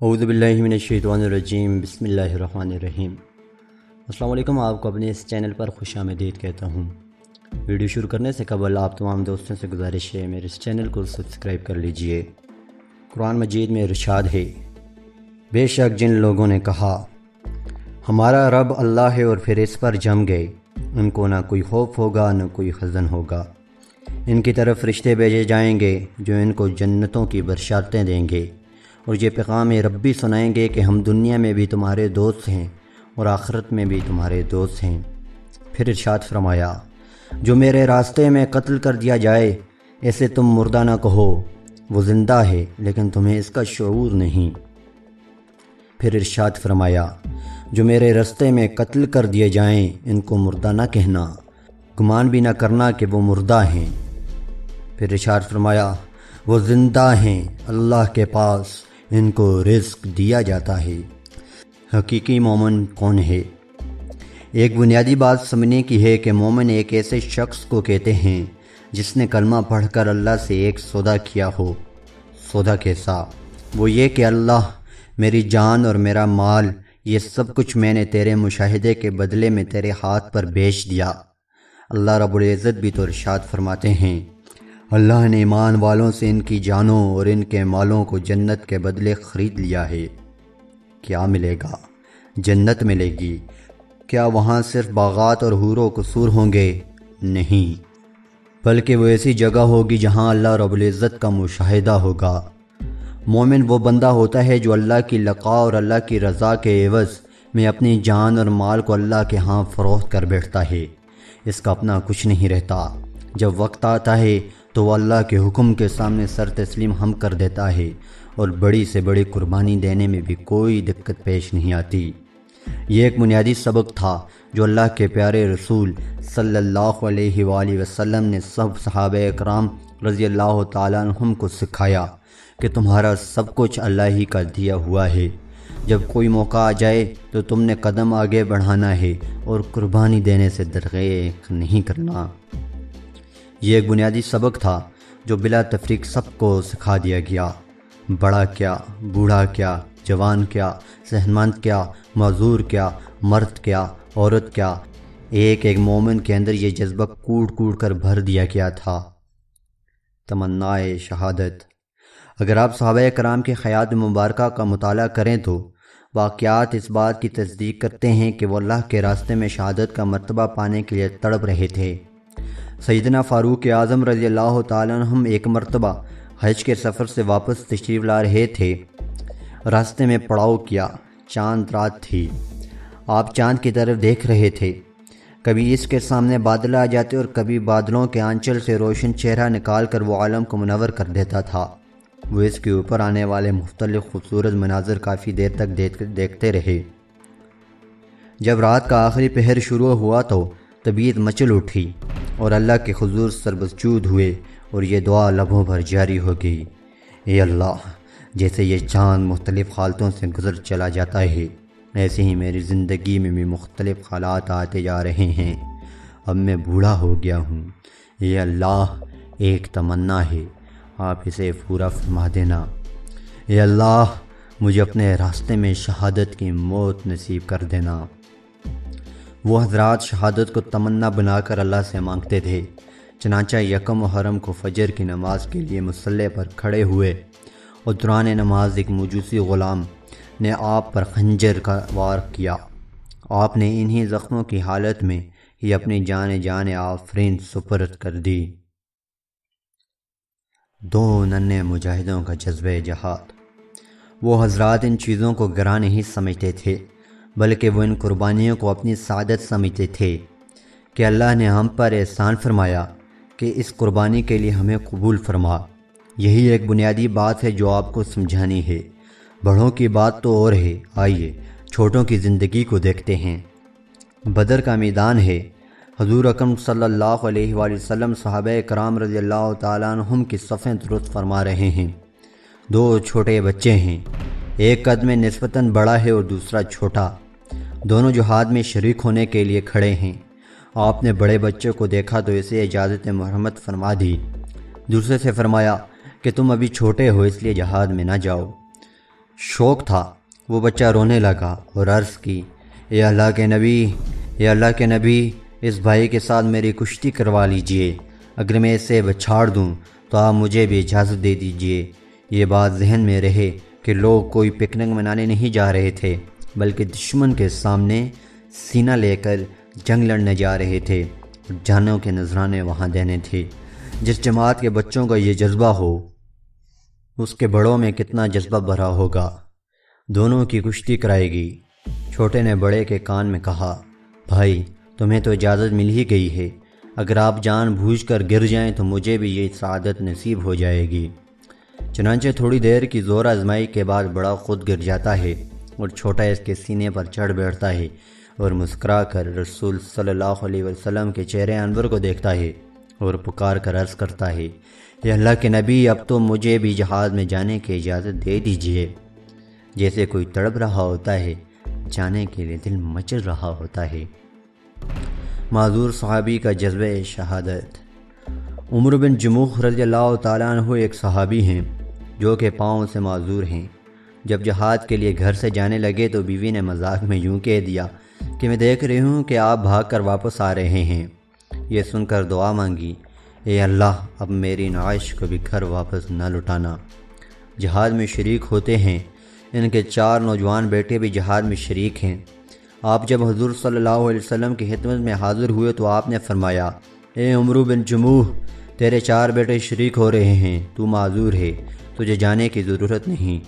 اعوذ باللہ من الشیطان الرجیم بسم اللہ الرحمن الرحیم۔ السلام علیکم، آپ کو اپنے اس چینل پر خوش آمدید کہتا ہوں۔ ویڈیو شروع کرنے سے قبل آپ تمام دوستوں سے گزارش ہے میرے اس چینل کو سبسکرائب کر لیجئے۔ قرآن مجید میں ارشاد ہے، بے شک جن لوگوں نے کہا ہمارا رب اللہ ہے اور پھر اس پر جم گئے، ان کو نہ کوئی خوف ہوگا نہ کوئی حزن ہوگا۔ ان کی طرف فرشتے بھیجے جائیں گے جو ان کو جنتوں کی بشارتیں دیں گے اور یہ پیغام ربی سنائیں گے کہ ہم دنیا میں بھی تمہارے دوست ہیں اور آخرت میں بھی تمہارے دوست ہیں۔ پھر ارشاد فرمایا، جو میرے راستے میں قتل کر دیا جائے اسے تم مردہ نہ کہو، وہ زندہ ہے لیکن تمہیں اس کا شعور نہیں۔ پھر ارشاد فرمایا، جو میرے راستے میں قتل کر دیے جائیں ان کو مردہ نہ کہنا، گمان بھی نہ کرنا کہ وہ مردہ ہیں۔ پھر ارشاد فرمایا، وہ زندہ ہیں، اللہ کے پاس ان کو رزق دیا جاتا ہے۔ حقیقی مومن کون ہے؟ ایک بنیادی بات سمجھنے کی ہے کہ مومن ایک ایسے شخص کو کہتے ہیں جس نے کلمہ پڑھ کر اللہ سے ایک سودا کیا ہو۔ سودا کیسا؟ وہ یہ کہ اللہ، میری جان اور میرا مال، یہ سب کچھ میں نے تیرے مشاہدے کے بدلے میں تیرے ہاتھ پر بیچ دیا۔ اللہ رب العزت بھی تو ارشاد فرماتے ہیں، اللہ نے ایمان والوں سے ان کی جانوں اور ان کے مالوں کو جنت کے بدلے خرید لیا ہے۔ کیا ملے گا؟ جنت ملے گی۔ کیا وہاں صرف باغات اور حور و قصور ہوں گے؟ نہیں، بلکہ وہ ایسی جگہ ہوگی جہاں اللہ رب العزت کا مشاہدہ ہوگا۔ مومن وہ بندہ ہوتا ہے جو اللہ کی لقاء اور اللہ کی رضا کے عوض میں اپنی جان اور مال کو اللہ کے ہاں فروخت کر بیٹھتا ہے۔ اس کا اپنا کچھ نہیں رہتا۔ جب وقت آتا ہے تو وہ اللہ کے حکم کے سامنے سر تسلیم ہم کر دیتا ہے اور بڑی سے بڑی قربانی دینے میں بھی کوئی دقت پیش نہیں آتی۔ یہ ایک بنیادی سبق تھا جو اللہ کے پیارے رسول صلی اللہ علیہ وآلہ وسلم نے سب صحابہ اکرام رضی اللہ تعالیٰ عنہم کو سکھایا کہ تمہارا سب کچھ اللہ ہی کا دیا ہوا ہے۔ جب کوئی موقع آ جائے تو تم نے قدم آگے بڑھانا ہے اور قربانی دینے سے درغیق نہیں کرنا۔ یہ ایک بنیادی سبق تھا جو بلا تفریق سب کو سکھا دیا گیا۔ بڑا کیا، بوڑھا کیا، جوان کیا، صحت مند کیا، معذور کیا، مرد کیا، عورت کیا، ایک ایک مومن کے اندر یہ جذبہ کوڑ کوڑ کر بھر دیا گیا تھا۔ تمنائے شہادت۔ اگر آپ صحابہ کرام کی حیات مبارکہ کا مطالعہ کریں تو واقعات اس بات کی تصدیق کرتے ہیں کہ وہ اللہ کے راستے میں شہادت کا مرتبہ پانے کے لیے تڑپ رہے تھے۔ سیدنا فاروق اعظم رضی اللہ تعالیٰ عنہ ایک مرتبہ حج کے سفر سے واپس تشریف لا رہے تھے۔ راستے میں پڑاؤ کیا، چاند رات تھی۔ آپ چاند کی طرف دیکھ رہے تھے۔ کبھی اس کے سامنے بادل آ جاتے اور کبھی بادلوں کے آنچل سے روشن چہرہ نکال کر وہ عالم کو منور کر دیتا تھا۔ وہ اس کے اوپر آنے والے مختلف خوبصورت مناظر کافی دیر تک دیکھتے رہے۔ جب رات کا آخری پہر شروع ہوا تو طبیعت مچل اٹھی اور اللہ کے حضور سربسجود ہوئے اور یہ دعا لبوں پر جاری ہو گئی، اے اللہ، جیسے یہ چاند مختلف حالتوں سے گزر چلا جاتا ہے ایسے ہی میری زندگی میں بھی مختلف حالات آتے جا رہے ہیں۔ اب میں بوڑھا ہو گیا ہوں، اے اللہ، ایک تمنا ہے، آپ اسے پورا فرما دینا۔ اے اللہ، مجھے اپنے راستے میں شہادت کی موت نصیب کر دینا۔ وہ حضرات شہادت کو تمنا بنا کر اللہ سے مانگتے تھے۔ چنانچہ یکم محرم کو فجر کی نماز کے لیے مصلی پر کھڑے ہوئے اور دوران نماز ایک مجوسی غلام نے آپ پر خنجر کا وار کیا۔ آپ نے انہی زخموں کی حالت میں ہی اپنی جان آفرین سپرد کر دی۔ دو ننھے مجاہدوں کا جذبہ جہاد۔ وہ حضرات ان چیزوں کو گراں نہیں سمجھتے تھے بلکہ وہ ان قربانیوں کو اپنی سعادت سمجھتے تھے کہ اللہ نے ہم پر احسان فرمایا کہ اس قربانی کے لیے ہمیں قبول فرما۔ یہی ایک بنیادی بات ہے جو آپ کو سمجھانی ہے۔ بڑوں کی بات تو اور ہے، آئیے چھوٹوں کی زندگی کو دیکھتے ہیں۔ بدر کا میدان ہے۔ حضور اکرم صلی اللہ علیہ وآلہ وسلم صحابہ کرام رضی اللہ تعالیٰ عنہم کی صفیں درست فرما رہے ہیں۔ دو چھوٹے بچے ہیں، ایک قد میں نسبتاً بڑا ہے اور دوسرا چھوٹا۔ دونوں جہاد میں شریک ہونے کے لیے کھڑے ہیں۔ آپ نے بڑے بچے کو دیکھا تو اسے اجازت مرحمت فرما دی۔ دوسرے سے فرمایا کہ تم ابھی چھوٹے ہو اس لیے جہاد میں نہ جاؤ۔ شوق تھا۔ وہ بچہ رونے لگا اور عرض کی، اے اللہ کے نبی، اے اللہ کے نبی، اس بھائی کے ساتھ میری کشتی کروا لیجئے، اگر میں اسے بچھاڑ دوں تو آپ مجھے بھی اجازت دے دیجئے۔ یہ بات ذہن میں رہے کہ لوگ کوئی پکنک منانے نہیں جا رہے تھے، بلکہ دشمن کے سامنے سینہ لے کر جنگ لڑنے جا رہے تھے، جانوں کے نذرانے وہاں دینے تھے۔ جس جماعت کے بچوں کا یہ جذبہ ہو، اس کے بڑوں میں کتنا جذبہ بھرا ہوگا۔ دونوں کی کشتی کرائے گی۔ چھوٹے نے بڑے کے کان میں کہا، بھائی تمہیں تو اجازت مل ہی گئی ہے، اگر آپ جان بوجھ کر گر جائیں تو مجھے بھی یہ سعادت نصیب ہو جائے گی۔ چنانچہ تھوڑی دیر کی زور آزمائی کے بعد بڑا خود گر جاتا ہے اور چھوٹا اس کے سینے پر چڑھ بیٹھتا ہے اور مسکرا کر رسول صلی اللہ علیہ وسلم کے چہرے انور کو دیکھتا ہے اور پکار کر عرض کرتا ہے، اے اللہ کے نبی، اب تو مجھے بھی جہاد میں جانے کی اجازت دے دیجیے۔ جیسے کوئی تڑپ رہا ہوتا ہے، جانے کے لیے دل مچل رہا ہوتا ہے۔ معذور صحابی کا جذبہ شہادت۔ عمر بن جموح رضی اللہ تعالیٰ عنہ ایک صحابی ہیں جو کہ پاؤں سے معذور ہیں۔ جب جہاد کے لیے گھر سے جانے لگے تو بیوی نے مذاق میں یوں کہہ دیا کہ میں دیکھ رہی ہوں کہ آپ بھاگ کر واپس آ رہے ہیں۔ یہ سن کر دعا مانگی، اے اللہ، اب میری نعش کو بھی گھر واپس نہ لٹانا۔ جہاد میں شریک ہوتے ہیں۔ ان کے 4 نوجوان بیٹے بھی جہاد میں شریک ہیں۔ آپ جب حضور صلی اللہ علیہ وسلم کی خدمت میں حاضر ہوئے تو آپ نے فرمایا، اے عمر بن جموح، تیرے 4 بیٹے شریک ہو رہے ہیں، تو معذور ہے، تجھے جانے کی ضرورت نہیں۔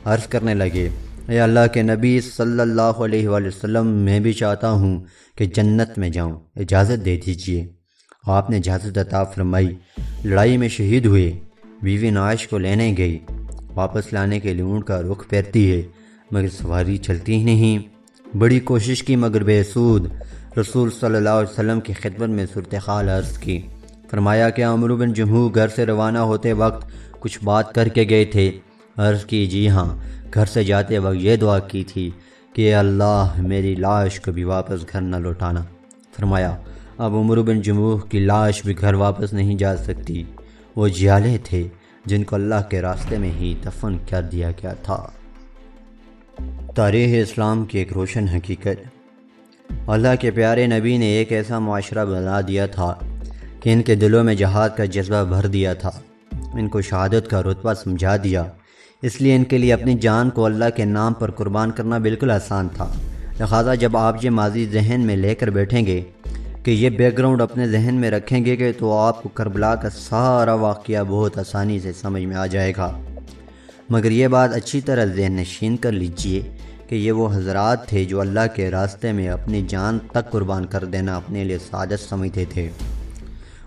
عرض کرنے لگے، اے اللہ کے نبی صلی اللہ علیہ وآلہ وسلم، میں بھی چاہتا ہوں کہ جنت میں جاؤں، اجازت دے دیجیے۔ آپ نے اجازت عطا فرمائی۔ لڑائی میں شہید ہوئے۔ بیوی نعش کو لینے گئی، واپس لانے کے لیے اونٹ کا رخ پھیرتی ہے مگر سواری چلتی ہی نہیں۔ بڑی کوشش کی مگر بے سود۔ رسول صلی اللہ علیہ وسلم کی خدمت میں صورتحال عرض کی۔ فرمایا کہ عمر بن جموح گھر سے روانہ ہوتے وقت کچھ بات کر کے گئے تھے۔ عرض کی، جی ہاں، گھر سے جاتے وقت یہ دعا کی تھی کہ اے اللہ، میری لاش کو بھی واپس گھر نہ لوٹانا۔ فرمایا، اب عمر بن جموح کی لاش بھی گھر واپس نہیں جا سکتی۔ وہ جیالے تھے جن کو اللہ کے راستے میں ہی دفن کر دیا گیا تھا۔ تاریخ اسلام کی ایک روشن حقیقت۔ اللہ کے پیارے نبی نے ایک ایسا معاشرہ بنا دیا تھا کہ ان کے دلوں میں جہاد کا جذبہ بھر دیا تھا، ان کو شہادت کا رتبہ سمجھا دیا۔ اس لیے ان کے لیے اپنی جان کو اللہ کے نام پر قربان کرنا بالکل آسان تھا۔ لہذا جب آپ یہ ماضی ذہن میں لے کر بیٹھیں گے کہ یہ بیک گراؤنڈ اپنے ذہن میں رکھیں گے کہ تو آپ کو کربلا کا سارا واقعہ بہت آسانی سے سمجھ میں آ جائے گا۔ مگر یہ بات اچھی طرح ذہن نشین کر لیجئے کہ یہ وہ حضرات تھے جو اللہ کے راستے میں اپنی جان تک قربان کر دینا اپنے لیے سعادت سمجھتے تھے۔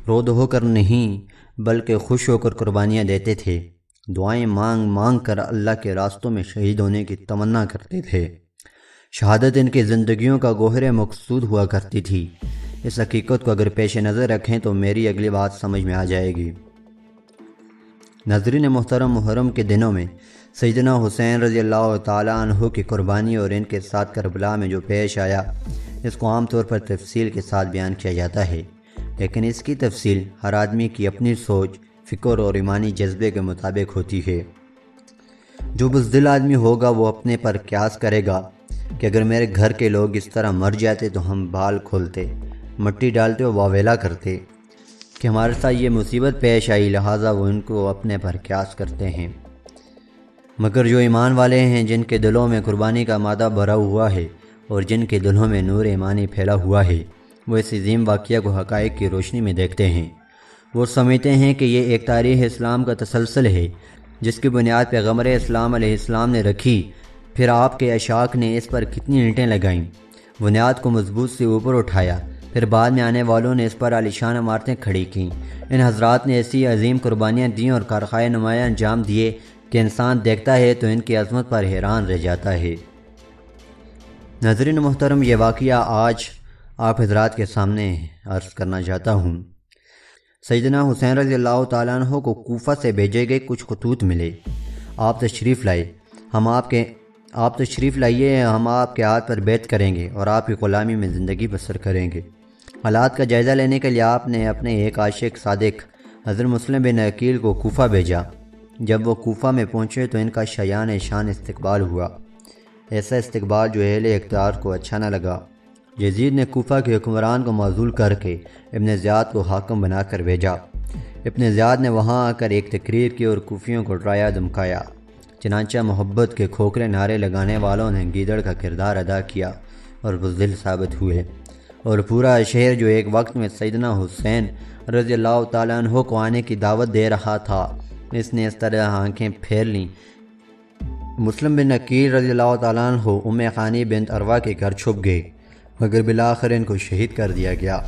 رو دھو کر نہیں بلکہ خوش ہو کر قربانیاں دیتے تھے۔ دعائیں مانگ مانگ کر اللہ کے راستوں میں شہید ہونے کی تمنا کرتے تھے۔ شہادت ان کی زندگیوں کا گوہر مقصود ہوا کرتی تھی۔ اس حقیقت کو اگر پیش نظر رکھیں تو میری اگلی بات سمجھ میں آ جائے گی۔ ناظرین محترم، محرم کے دنوں میں سیدنا حسین رضی اللہ تعالیٰ عنہ کی قربانی اور ان کے ساتھ کربلا میں جو پیش آیا، اس کو عام طور پر تفصیل کے ساتھ بیان کیا جاتا ہے، لیکن اس کی تفصیل ہر آدمی کی اپنی سوچ، فکر اور ایمانی جذبے کے مطابق ہوتی ہے۔ جو بزدل آدمی ہوگا وہ اپنے پر قیاس کرے گا کہ اگر میرے گھر کے لوگ اس طرح مر جاتے تو ہم بال کھولتے، مٹی ڈالتے اور واویلا کرتے کہ ہمارے ساتھ یہ مصیبت پیش آئی، لہٰذا وہ ان کو اپنے پر قیاس کرتے ہیں۔ مگر جو ایمان والے ہیں، جن کے دلوں میں قربانی کا مادہ بھرا ہوا ہے اور جن کے دلوں میں نور ایمانی پھیلا ہوا ہے، وہ اس عظیم واقعہ کو حقائق کی روشنی میں دیکھتے ہیں۔ وہ سمجھتے ہیں کہ یہ ایک تاریخ اسلام کا تسلسل ہے جس کی بنیاد پیغمبر اسلام علیہ السلام نے رکھی، پھر آپ کے اشاق نے اس پر کتنی اینٹیں لگائیں، بنیاد کو مضبوط سے اوپر اٹھایا، پھر بعد میں آنے والوں نے اس پر عالیشان عمارتیں کھڑی کیں۔ ان حضرات نے ایسی عظیم قربانیاں دیں اور کارخائے نمایاں انجام دیے کہ انسان دیکھتا ہے تو ان کی عظمت پر حیران رہ جاتا ہے۔ ناظرین محترم، یہ واقعہ آج آپ حضرات کے سامنے عرض کرنا چاہتا ہوں۔ سیدنا حسین رضی اللہ تعالیٰ عنہ کو کوفہ سے بھیجے گئے کچھ خطوط ملے۔ آپ تشریف لائے، آپ تشریف لائیے، ہم آپ کے ہاتھ پر بیعت کریں گے اور آپ کی غلامی میں زندگی بسر کریں گے۔ حالات کا جائزہ لینے کے لیے آپ نے اپنے ایک عاشق صادق حضرت مسلم بن عقیل کو کوفہ بھیجا۔ جب وہ کوفہ میں پہنچے تو ان کا شایان شان استقبال ہوا، ایسا استقبال جو اہل اقتدار کو اچھا نہ لگا۔ یزید نے کوفہ کے حکمران کو معزول کر کے ابن زیاد کو حاکم بنا کر بھیجا۔ ابن زیاد نے وہاں آ کر ایک تقریر کی اور کوفیوں کو ڈرایا دھمکایا۔ چنانچہ محبت کے کھوکھرے نعرے لگانے والوں نے گیدڑ کا کردار ادا کیا اور بزدل ثابت ہوئے، اور پورا شہر جو ایک وقت میں سیدنا حسین رضی اللہ تعالیٰ عنہ کو آنے کی دعوت دے رہا تھا، اس نے اس طرح آنکھیں پھیر لیں۔ مسلم بن عقیل رضی اللہ تعالیٰ عنہ ام خانی بنت عروہ کے گھر چھپ گئے، مگر بالآخر ان کو شہید کر دیا گیا۔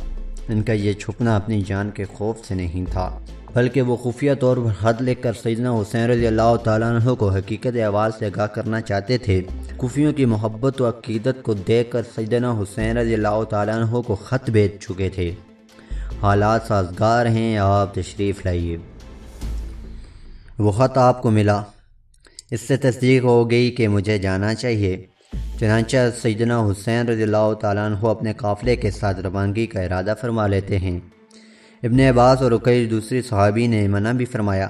ان کا یہ چھپنا اپنی جان کے خوف سے نہیں تھا، بلکہ وہ خفیہ طور پر خط لکھ کر سیدنا حسین رضی اللہ تعالیٰ عنہ کو حقیقت احوال سے آگاہ کرنا چاہتے تھے۔ کوفیوں کی محبت و عقیدت کو دیکھ کر سیدنا حسین رضی اللہ تعالیٰ عنہ کو خط بھیج چکے تھے۔ حالات سازگار ہیں، آپ تشریف لائیے۔ وہ خط آپ کو ملا، اس سے تصدیق ہو گئی کہ مجھے جانا چاہیے۔ چنانچہ سیدنا حسین رضی اللہ تعالیٰ عنہ اپنے قافلے کے ساتھ روانگی کا ارادہ فرما لیتے ہیں۔ ابن عباس اور کئی دوسری صحابی نے منع بھی فرمایا،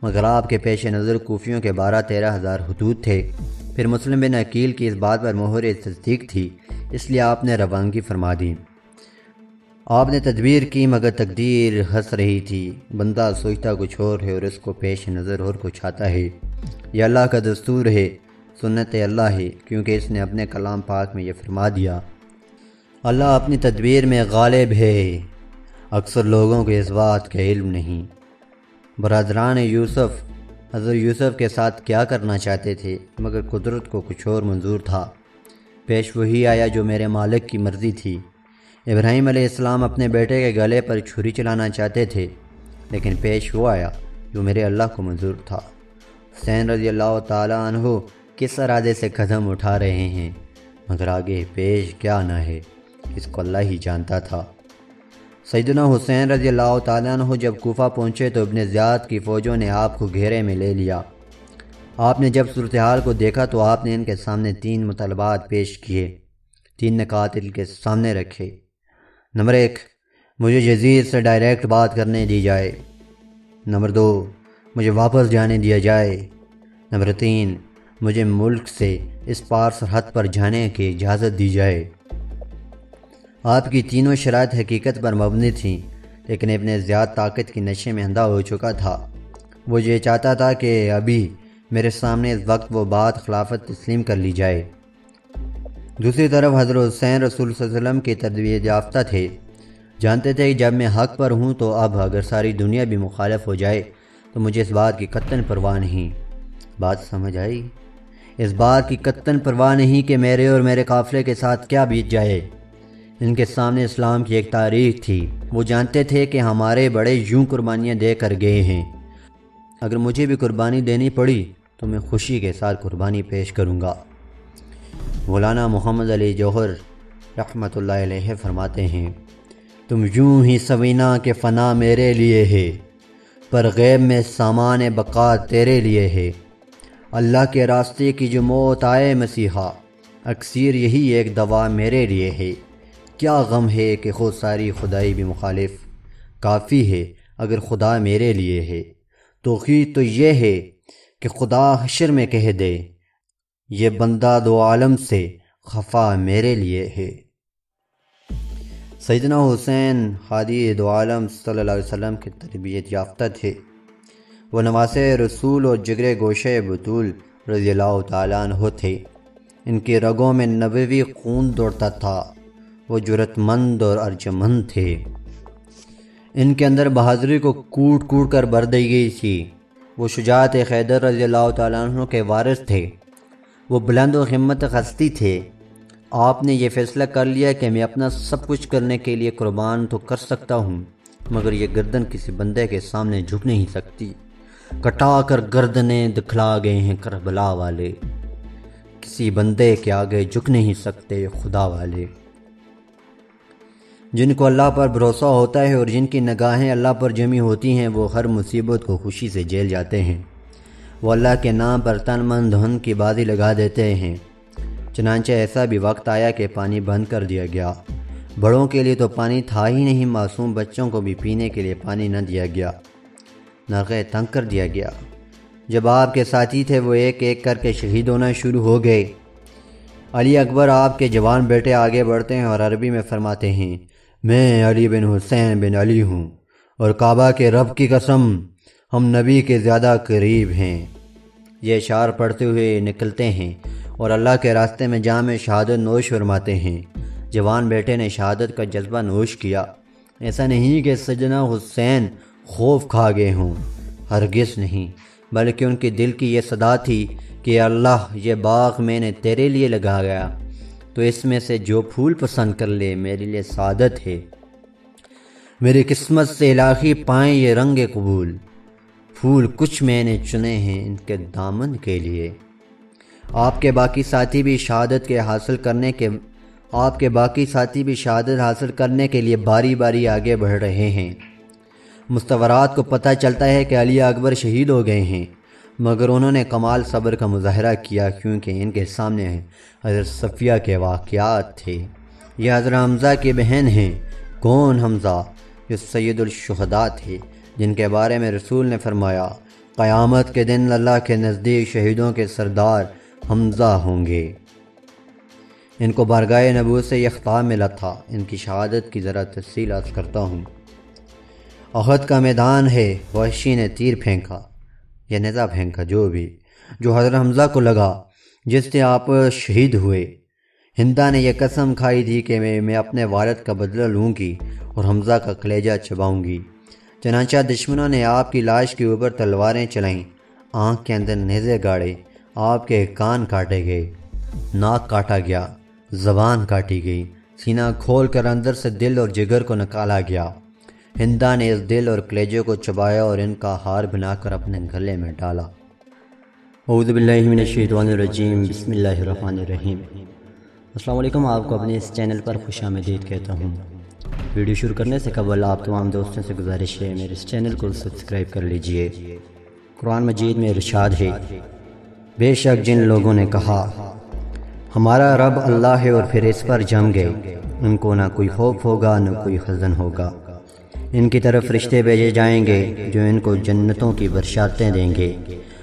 مگر آپ کے پیش نظر کوفیوں کے 12-13 ہزار حدود تھے۔ پھر مسلم بن عقیل کی اس بات پر مہر تصدیق تھی، اس لیے آپ نے روانگی فرما دی۔ آپ نے تدبیر کی، مگر تقدیر ہنس رہی تھی۔ بندہ سوچتا کچھ اور ہے اور اس کو پیش نظر اور کچھ آتا ہے۔ یہ اللہ کا دستور ہے، سنت اللہ ہے، کیونکہ اس نے اپنے کلام پاک میں یہ فرما دیا، اللہ اپنی تدبیر میں غالب ہے، اکثر لوگوں کو اس بات کا علم نہیں۔ برادران یوسف حضرت یوسف کے ساتھ کیا کرنا چاہتے تھے، مگر قدرت کو کچھ اور منظور تھا۔ پیش وہی آیا جو میرے مالک کی مرضی تھی۔ ابراہیم علیہ السلام اپنے بیٹے کے گلے پر چھری چلانا چاہتے تھے، لیکن پیش وہ آیا جو میرے اللہ کو منظور تھا۔ حسین رضی اللہ تعالیٰ عنہ کس ارادے سے قدم اٹھا رہے ہیں، مگر آگے پیش کیا نہ ہے، اس کو اللہ ہی جانتا تھا۔ سیدنا حسین رضی اللہ تعالیٰ عنہ جب کوفہ پہنچے تو ابن زیاد کی فوجوں نے آپ کو گھیرے میں لے لیا۔ آپ نے جب صورتحال کو دیکھا تو آپ نے ان کے سامنے 3 مطالبات پیش کیے، 3 نکات ان کے سامنے رکھے۔ نمبر 1، مجھے یزید سے ڈائریکٹ بات کرنے دی جائے۔ نمبر 2، مجھے واپس جانے دیا جائے۔ نمبر 3، مجھے ملک سے اس پار سرحد پر جانے کی اجازت دی جائے۔ آپ کی تینوں شرائط حقیقت پر مبنی تھیں، لیکن ابن زیاد طاقت کی نشے میں اندھا ہو چکا تھا۔ وہ یہ چاہتا تھا کہ ابھی میرے سامنے اس وقت وہ بات خلافت تسلیم کر لی جائے۔ دوسری طرف حضرت حسین رسول صلی اللہ علیہ وسلم کی تربیت یافتہ تھے، جانتے تھے کہ جب میں حق پر ہوں تو اب اگر ساری دنیا بھی مخالف ہو جائے تو مجھے اس بات کی قطعاً پرواہ نہیں۔ بات سمجھ آئی؟ اس بات کی قطعاً پرواہ نہیں کہ میرے اور میرے قافلے کے ساتھ کیا بیت جائے۔ ان کے سامنے اسلام کی ایک تاریخ تھی، وہ جانتے تھے کہ ہمارے بڑے یوں قربانیاں دے کر گئے ہیں، اگر مجھے بھی قربانی دینی پڑی تو میں خوشی کے ساتھ قربانی پیش کروں گا۔ مولانا محمد علی جوہر رحمۃ اللہ علیہ فرماتے ہیں، تم یوں ہی سوینا کہ فنا میرے لیے ہے، پر غیب میں سامان بقا تیرے لیے ہے۔ اللہ کے راستے کی جو موت آئے مسیحا، اکثیر یہی ایک دوا میرے لیے ہے۔ کیا غم ہے کہ خود ساری خدائی بھی مخالف، کافی ہے اگر خدا میرے لیے ہے۔ توقیر تو یہ ہے کہ خدا حشر میں کہہ دے، یہ بندہ دو عالم سے خفا میرے لیے ہے۔ سیدنا حسین ہادی دو عالم صلی اللہ علیہ وسلم کی تربیت یافتہ تھے۔ وہ نواسے رسول اور جگر گوشے بطول رضی اللہ تعالیٰ عنہ تھے۔ ان کی رگوں میں نبوی خون دوڑتا تھا، وہ جرأت مند اور ارجمند تھے۔ ان کے اندر بہادری کو کوٹ کوٹ کر بھر دی گئی تھی۔ وہ شجاعت حیدر رضی اللہ تعالیٰ عنہ کے وارث تھے۔ وہ بلند و ہمت ہستی تھے۔ آپ نے یہ فیصلہ کر لیا کہ میں اپنا سب کچھ کرنے کے لیے قربان تو کر سکتا ہوں، مگر یہ گردن کسی بندے کے سامنے جھک نہیں سکتی۔ کٹا کر گردنیں دکھلا گئے ہیں کربلا والے، کسی بندے کے آگے جھک نہیں سکتے خدا والے۔ جن کو اللہ پر بھروسہ ہوتا ہے اور جن کی نگاہیں اللہ پر جمی ہوتی ہیں، وہ ہر مصیبت کو خوشی سے جھیل جاتے ہیں۔ وہ اللہ کے نام پر تن من دھن کی بازی لگا دیتے ہیں۔ چنانچہ ایسا بھی وقت آیا کہ پانی بند کر دیا گیا۔ بڑوں کے لیے تو پانی تھا ہی نہیں، معصوم بچوں کو بھی پینے کے لیے پانی نہ دیا گیا۔ نرغے تنگ کر دیا گیا۔ جب آپ کے ساتھی تھے وہ ایک ایک کر کے شہید ہونا شروع ہو گئے۔ علی اکبر آپ کے جوان بیٹے آگے بڑھتے ہیں اور عربی میں فرماتے ہیں، میں علی بن حسین بن علی ہوں اور کعبہ کے رب کی قسم ہم نبی کے زیادہ قریب ہیں۔ یہ اشعار پڑھتے ہوئے نکلتے ہیں اور اللہ کے راستے میں جام شہادت نوش فرماتے ہیں۔ جوان بیٹے نے شہادت کا جذبہ نوش کیا۔ ایسا نہیں کہ سیدنا حسین خوف کھا گئے ہوں، ہرگز نہیں، بلکہ ان کے دل کی یہ صدا تھی کہ اللہ یہ باغ میں نے تیرے لیے لگا گیا، تو اس میں سے جو پھول پسند کر لے میرے لیے سعادت ہے۔ میری قسمت سے الہی پائیں یہ رنگ قبول، پھول کچھ میں نے چنے ہیں ان کے دامن کے لیے۔ آپ کے باقی ساتھی بھی شہادت حاصل کرنے کے لیے باری باری آگے بڑھ رہے ہیں۔ مستورات کو پتہ چلتا ہے کہ علی اکبر شہید ہو گئے ہیں، مگر انہوں نے کمال صبر کا مظاہرہ کیا، کیونکہ ان کے سامنے حضرت صفیہ کے واقعات تھے۔ یہ حضرت حمزہ کی بہن ہیں۔ کون حمزہ؟ جو سید الشہداء تھے، جن کے بارے میں رسول نے فرمایا، قیامت کے دن اللہ کے نزدیک شہیدوں کے سردار حمزہ ہوں گے۔ ان کو بارگاہ نبوت سے یہ خطاب ملا تھا۔ ان کی شہادت کی ذرا تفصیل عرض کرتا ہوں۔ احد کا میدان ہے، وحشی نے تیر پھینکا یا نیزہ پھینکا، جو حضرت حمزہ کو لگا، جس سے آپ شہید ہوئے۔ ہندا نے یہ قسم کھائی تھی کہ میں اپنے والد کا بدلہ لوں گی اور حمزہ کا کلیجہ چباؤں گی۔ چنانچہ دشمنوں نے آپ کی لاش کے اوپر تلواریں چلائیں، آنکھ کے اندر نیزے گاڑے، آپ کے کان کاٹے گئے، ناک کاٹا گیا، زبان کاٹی گئی، سینہ کھول کر اندر سے دل اور جگر کو نکالا گیا۔ ہندا نے اس دل اور کلیجے کو چبایا اور ان کا ہار بنا کر اپنے گلے میں ڈالا۔ اعوذ باللہ من الشیطان الرجیم، بسم اللہ الرحمن الرحیم۔ السلام علیکم، آپ کو اپنے اس چینل پر خوش آمدید کہتا ہوں۔ ویڈیو شروع کرنے سے قبل آپ تمام دوستوں سے گزارش ہے میرے اس چینل کو سبسکرائب کر لیجئے۔ قرآن مجید میں ارشاد ہے، بے شک جن لوگوں نے کہا ہمارا رب اللہ ہے اور پھر اس پر جم گئے، ان کو نہ کوئی خوف ہوگا نہ کوئی حزن ہوگا۔ ان کی طرف فرشتے بھیجے جائیں گے جو ان کو جنتوں کی بشارتیں دیں گے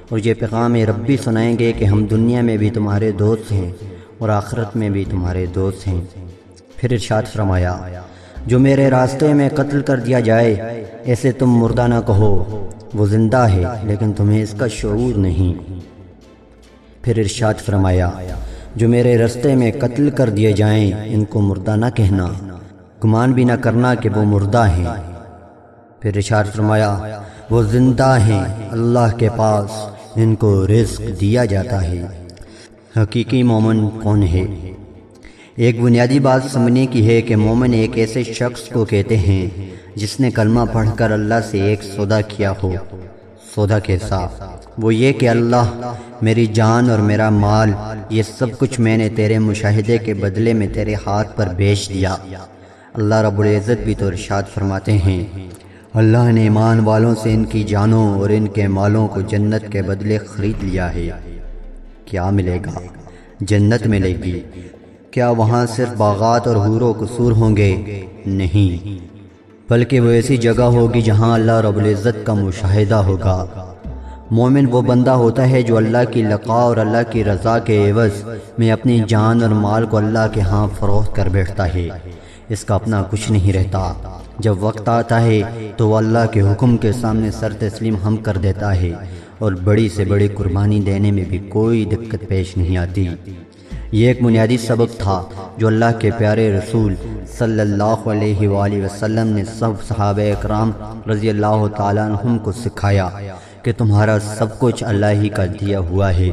اور یہ پیغام ربی سنائیں گے کہ ہم دنیا میں بھی تمہارے دوست ہیں اور آخرت میں بھی تمہارے دوست ہیں۔ پھر ارشاد فرمایا، جو میرے راستے میں قتل کر دیا جائے ایسے تم مردہ نہ کہو، وہ زندہ ہے لیکن تمہیں اس کا شعور نہیں۔ پھر ارشاد فرمایا، جو میرے راستے میں قتل کر دیے جائیں ان کو مردہ نہ کہنا، گمان بھی نہ کرنا کہ وہ مردہ ہیں۔ پھر ارشاد فرمایا، وہ زندہ ہیں، اللہ کے پاس ان کو رزق دیا جاتا ہے۔ حقیقی مومن کون ہے؟ ایک بنیادی بات سمجھنے کی ہے کہ مومن ایک ایسے شخص کو کہتے ہیں جس نے کلمہ پڑھ کر اللہ سے ایک سودا کیا ہو۔ سودا کیسا؟ وہ یہ کہ اللہ، میری جان اور میرا مال، یہ سب کچھ میں نے تیرے مشاہدے کے بدلے میں تیرے ہاتھ پر بیچ دیا۔ اللہ رب العزت بھی تو ارشاد فرماتے ہیں، اللہ نے ایمان والوں سے ان کی جانوں اور ان کے مالوں کو جنت کے بدلے خرید لیا ہے۔ کیا ملے گا؟ جنت ملے گی۔ کیا وہاں صرف باغات اور حور و قصور ہوں گے؟ نہیں، بلکہ وہ ایسی جگہ ہوگی جہاں اللہ رب العزت کا مشاہدہ ہوگا۔ مومن وہ بندہ ہوتا ہے جو اللہ کی لقاء اور اللہ کی رضا کے عوض میں اپنی جان اور مال کو اللہ کے ہاں فروخت کر بیٹھتا ہے۔ اس کا اپنا کچھ نہیں رہتا۔ جب وقت آتا ہے تو وہ اللہ کے حکم کے سامنے سر تسلیم ہم کر دیتا ہے اور بڑی سے بڑی قربانی دینے میں بھی کوئی دقت پیش نہیں آتی۔ یہ ایک بنیادی سبق تھا جو اللہ کے پیارے رسول صلی اللہ علیہ وآلہ وسلم نے سب صحابہ اکرام رضی اللہ تعالیٰ عنہم کو سکھایا کہ تمہارا سب کچھ اللہ ہی کا دیا ہوا ہے۔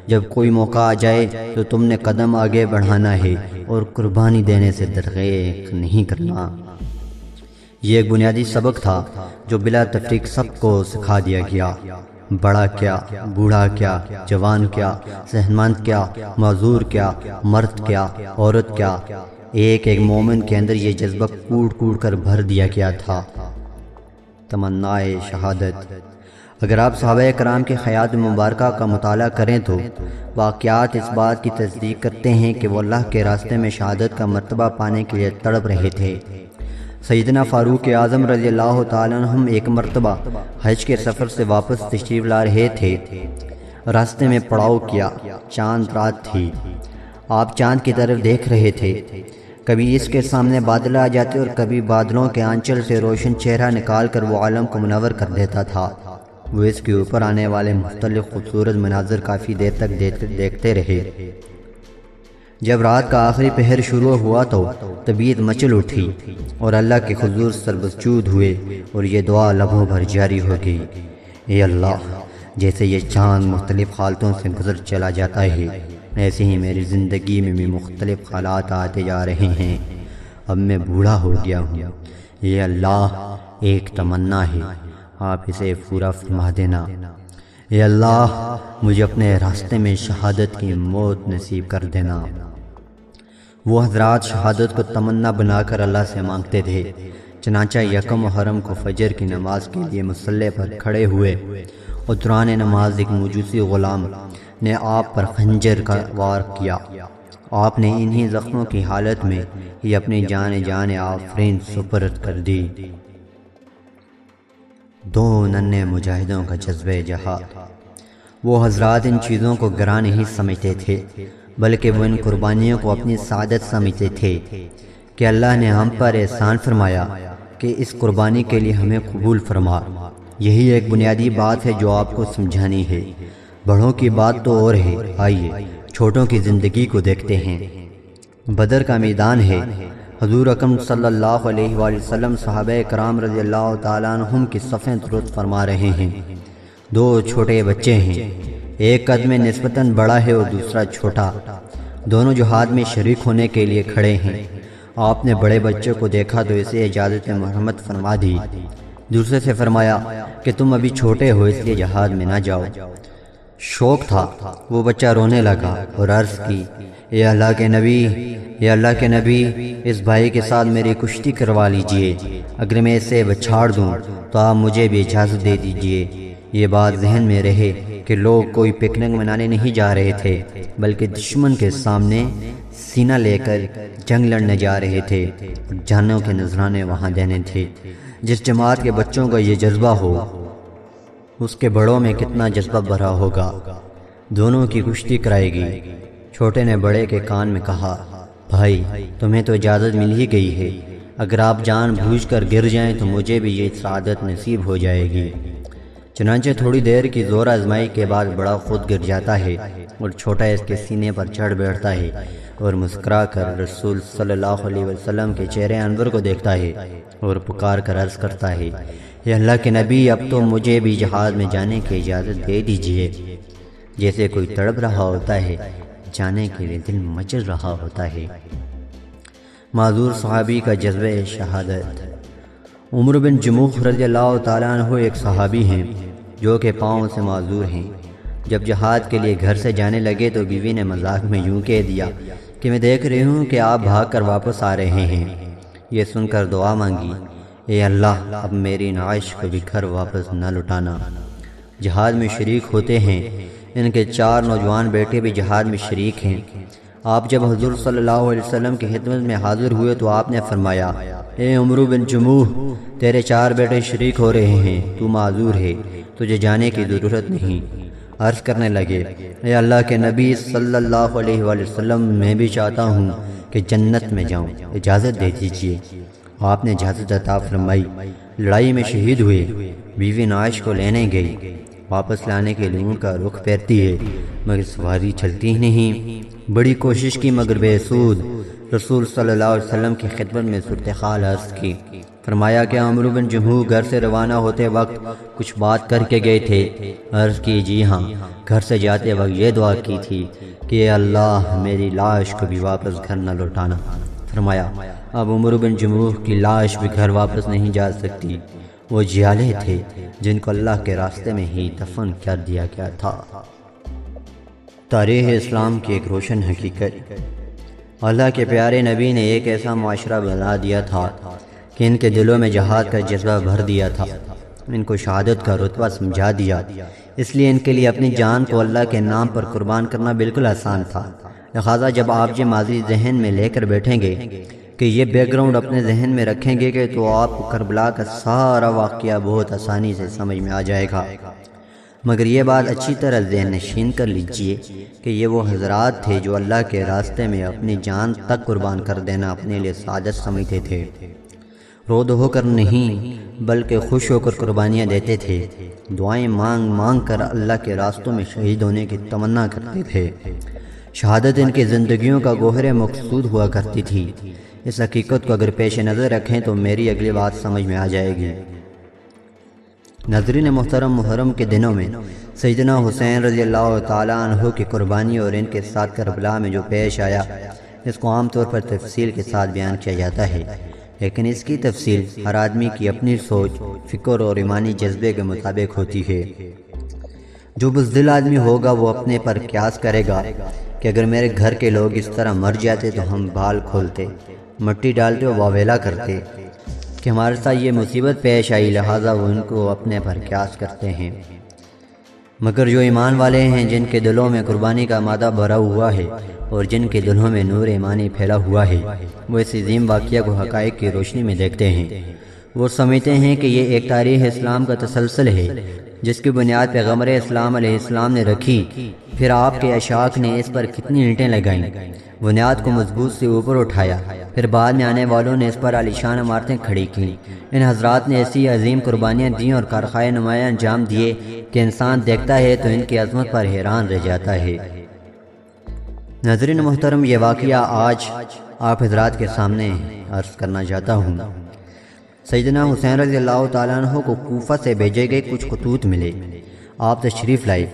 جب کوئی موقع آ جائے تو تم نے قدم آگے بڑھانا ہے اور قربانی دینے سے درغیق نہیں کرنا۔ یہ ایک بنیادی سبق تھا جو بلا تفریق سب کو سکھا دیا گیا۔ بڑا کیا، بوڑھا کیا، جوان کیا، صحتمند کیا، معذور کیا، مرد کیا، عورت کیا، ایک ایک مومن کے اندر یہ جذبہ کوڑ کوڑ کر بھر دیا گیا تھا۔ تمنائے شہادت۔ اگر آپ صحابہ کرام کے حیات مبارکہ کا مطالعہ کریں تو واقعات اس بات کی تصدیق کرتے ہیں کہ وہ اللہ کے راستے میں شہادت کا مرتبہ پانے کے لیے تڑپ رہے تھے۔ سیدنا فاروق اعظم رضی اللہ تعالیٰ عنہ ایک مرتبہ حج کے سفر سے واپس تشریف لا رہے تھے۔ راستے میں پڑاؤ کیا، چاند رات تھی۔ آپ چاند کی طرف دیکھ رہے تھے۔ کبھی اس کے سامنے بادل آ جاتے اور کبھی بادلوں کے آنچل سے روشن چہرہ نکال کر وہ عالم کو منور کر دیتا تھا۔ وہ اس کے اوپر آنے والے مختلف خوبصورت مناظر کافی دیر تک دیکھتے رہے۔ جب رات کا آخری پہر شروع ہوا تو طبیعت مچل اٹھی اور اللہ کے حضور سربسجود ہوئے اور یہ دعا لبوں بھر جاری ہو گئی، اے اللہ، جیسے یہ چاند مختلف حالتوں سے گزر چلا جاتا ہے، ایسے ہی میری زندگی میں بھی مختلف حالات آتے جا رہے ہیں۔ اب میں بوڑھا ہو گیا ہوں، یہ اللہ ایک تمنا ہے، آپ اسے پورا فرما دینا۔ اے اللہ، مجھے اپنے راستے میں شہادت کی موت نصیب کر دینا۔ وہ حضرات شہادت کو تمنا بنا کر اللہ سے مانگتے تھے۔ چنانچہ یکم محرم کو فجر کی نماز کے لیے مصلی پر کھڑے ہوئے اور دوران نماز ایک مجوسی غلام نے آپ پر خنجر کا وار کیا۔ آپ نے انہی زخموں کی حالت میں ہی اپنی جان آفرین سپرد کر دی۔ دو ننھے مجاہدوں کا جذبہ جہاد۔ وہ حضرات ان چیزوں کو گراں نہیں سمجھتے تھے، بلکہ وہ ان قربانیوں کو اپنی سعادت سمجھتے تھے کہ اللہ نے ہم پر احسان فرمایا کہ اس قربانی کے لیے ہمیں قبول فرما۔ یہی ایک بنیادی بات ہے جو آپ کو سمجھانی ہے۔ بڑوں کی بات تو اور ہے، آئیے چھوٹوں کی زندگی کو دیکھتے ہیں۔ بدر کا میدان ہے۔ حضور اکرم صلی اللہ علیہ وآلہ وسلم صحابہ کرام رضی اللہ تعالیٰ عنہم کی صفیں درست فرما رہے ہیں۔ دو چھوٹے بچے ہیں، ایک قد میں نسبتاً بڑا ہے اور دوسرا چھوٹا۔ دونوں جہاد میں شریک ہونے کے لیے کھڑے ہیں۔ آپ نے بڑے بچے کو دیکھا تو اسے اجازت مرحمت فرما دی۔ دوسرے سے فرمایا کہ تم ابھی چھوٹے ہو، اس لیے جہاد میں نہ جاؤ۔ شوق تھا، وہ بچہ رونے لگا اور عرض کی، اے اللہ کے نبی، اے اللہ کے نبی، اس بھائی کے ساتھ میری کشتی کروا لیجئے۔ اگر میں اسے بچھاڑ دوں تو آپ مجھے بھی اجازت دے دیجئے۔ یہ بات ذہن میں رہے کہ لوگ کوئی پکنک منانے نہیں جا رہے تھے، بلکہ دشمن کے سامنے سینہ لے کر جنگ لڑنے جا رہے تھے۔ جانوں کے نذرانے وہاں دینے تھے۔ جس جماعت کے بچوں کا یہ جذبہ ہو، اس کے بڑوں میں کتنا جذبہ بھرا ہوگا۔ دونوں کی کشتی کرائے گی۔ چھوٹے نے بڑے کے کان میں کہا، بھائی تمہیں تو اجازت مل ہی گئی ہے، اگر آپ جان بوجھ کر گر جائیں تو مجھے بھی یہ سعادت نصیب ہو جائے گی۔ چنانچہ تھوڑی دیر کی زور آزمائی کے بعد بڑا خود گر جاتا ہے اور چھوٹا اس کے سینے پر چڑھ بیٹھتا ہے اور مسکرا کر رسول صلی اللہ علیہ وسلم کے چہرے انور کو دیکھتا ہے اور پکار کر عرض کرتا ہے، اے اللہ کے نبی، اب تو مجھے بھی جہاد میں جانے کی اجازت دے دیجئے۔ جیسے کوئی تڑپ رہا ہوتا ہے، جانے کے لیے دل مچل رہا ہوتا ہے۔ معذور صحابی کا جذبہ شہادت۔ عمر بن جموح رضی اللہ تعالیٰ عنہ ایک صحابی ہیں جو کہ پاؤں سے معذور ہیں۔ جب جہاد کے لیے گھر سے جانے لگے تو بیوی نے مذاق میں یوں کہہ دیا کہ میں دیکھ رہی ہوں کہ آپ بھاگ کر واپس آ رہے ہیں۔ یہ سن کر دعا مانگی، اے اللہ، اب میری نعش کو بھی گھر واپس نہ لٹانا۔ جہاد میں شریک ہوتے ہیں۔ ان کے 4 نوجوان بیٹے بھی جہاد میں شریک ہیں۔ آپ جب حضور صلی اللہ علیہ وسلم کی خدمت میں حاضر ہوئے تو آپ نے فرمایا، اے عمر بن جموح، تیرے 4 بیٹے شریک ہو رہے ہیں، تو معذور ہے، تجھے جانے کی ضرورت نہیں۔ عرض کرنے لگے، اے اللہ کے نبی صلی اللہ علیہ وآلہ وسلم، میں بھی چاہتا ہوں کہ جنت میں جاؤں، اجازت دے دیجیے۔ آپ نے اجازت عطا فرمائی۔ لڑائی میں شہید ہوئے۔ بیوی نعش کو لینے گئی، واپس لانے کے لیے ان کا رخ پھیرتی ہے مگر سواری چلتی ہی نہیں۔ بڑی کوشش کی مگر بے سود۔ رسول صلی اللہ علیہ وسلم کی خدمت میں صورتحال عرض کی۔ فرمایا کہ عمر بن جموح گھر سے روانہ ہوتے وقت کچھ بات کر کے گئے تھے۔ عرض کی، جی ہاں، گھر سے جاتے وقت یہ دعا کی تھی کہ اے اللہ، میری لاش کو بھی واپس گھر نہ لوٹانا۔ فرمایا اب عمر بن جموح کی لاش بھی گھر واپس نہیں جا سکتی۔ وہ جیالے تھے جن کو اللہ کے راستے میں ہی دفن کر دیا گیا تھا۔ تاریخ اسلام کی ایک روشن حقیقت۔ اللہ کے پیارے نبی نے ایک ایسا معاشرہ بنا دیا تھا کہ ان کے دلوں میں جہاد کا جذبہ بھر دیا تھا، ان کو شہادت کا رتبہ سمجھا دیا، اس لیے ان کے لیے اپنی جان کو اللہ کے نام پر قربان کرنا بالکل آسان تھا۔ لہٰذا جب آپ یہ ماضی ذہن میں لے کر بیٹھیں گے کہ یہ بیک گراؤنڈ اپنے ذہن میں رکھیں گے کہ تو آپ کو کربلا کا سارا واقعہ بہت آسانی سے سمجھ میں آ جائے گا۔ مگر یہ بات اچھی طرح ذہن نشین کر لیجئے کہ یہ وہ حضرات تھے جو اللہ کے راستے میں اپنی جان تک قربان کر دینا اپنے لیے سعادت سمجھتے تھے۔ رو دو ہو کر نہیں بلکہ خوش ہو کر قربانیاں دیتے تھے، دعائیں مانگ مانگ کر اللہ کے راستوں میں شہید ہونے کی تمنا کرتے تھے۔ شہادت ان کی زندگیوں کا گوہر مقصود ہوا کرتی تھی۔ اس حقیقت کو اگر پیش نظر رکھیں تو میری اگلی بات سمجھ میں آ جائے گی۔ ناظرین محترم، محرم کے دنوں میں سیدنا حسین رضی اللہ تعالیٰ عنہ کی قربانی اور ان کے ساتھ کربلا میں جو پیش آیا، اس کو عام طور پر تفصیل کے ساتھ بیان کیا جاتا ہے، لیکن اس کی تفصیل ہر آدمی کی اپنی سوچ، فکر اور ایمانی جذبے کے مطابق ہوتی ہے۔ جو بزدل آدمی ہوگا وہ اپنے پر قیاس کرے گا کہ اگر میرے گھر کے لوگ اس طرح مر جاتے تو ہم بال کھولتے، مٹی ڈالتے اور واویلا کرتے کہ ہمارے ساتھ یہ مصیبت پیش آئی، لہٰذا وہ ان کو اپنے پر قیاس کرتے ہیں۔ مگر جو ایمان والے ہیں، جن کے دلوں میں قربانی کا مادہ بھرا ہوا ہے اور جن کے دلوں میں نور ایمانی پھیلا ہوا ہے، وہ اس عظیم واقعہ کو حقائق کی روشنی میں دیکھتے ہیں۔ وہ سمجھتے ہیں کہ یہ ایک تاریخ اسلام کا تسلسل ہے جس کی بنیاد پیغمبر اسلام علیہ السلام نے رکھی، پھر آپ کے اشاق نے اس پر کتنی اینٹیں لگائیں، بنیاد کو مضبوط سے اوپر اٹھایا، پھر بعد میں آنے والوں نے اس پر عالیشان عمارتیں کھڑی کیں۔ ان حضرات نے ایسی عظیم قربانیاں دیں اور کارخائے نمایاں انجام دیے کہ انسان دیکھتا ہے تو ان کی عظمت پر حیران رہ جاتا ہے۔ ناظرین محترم، یہ واقعہ آج آپ حضرات کے سامنے عرض کرنا چاہتا ہوں۔ سیدنا حسین رضی اللہ تعالیٰ عنہ کو کوفہ سے بھیجے گئے کچھ خطوط ملے۔ آپ تشریف لائے،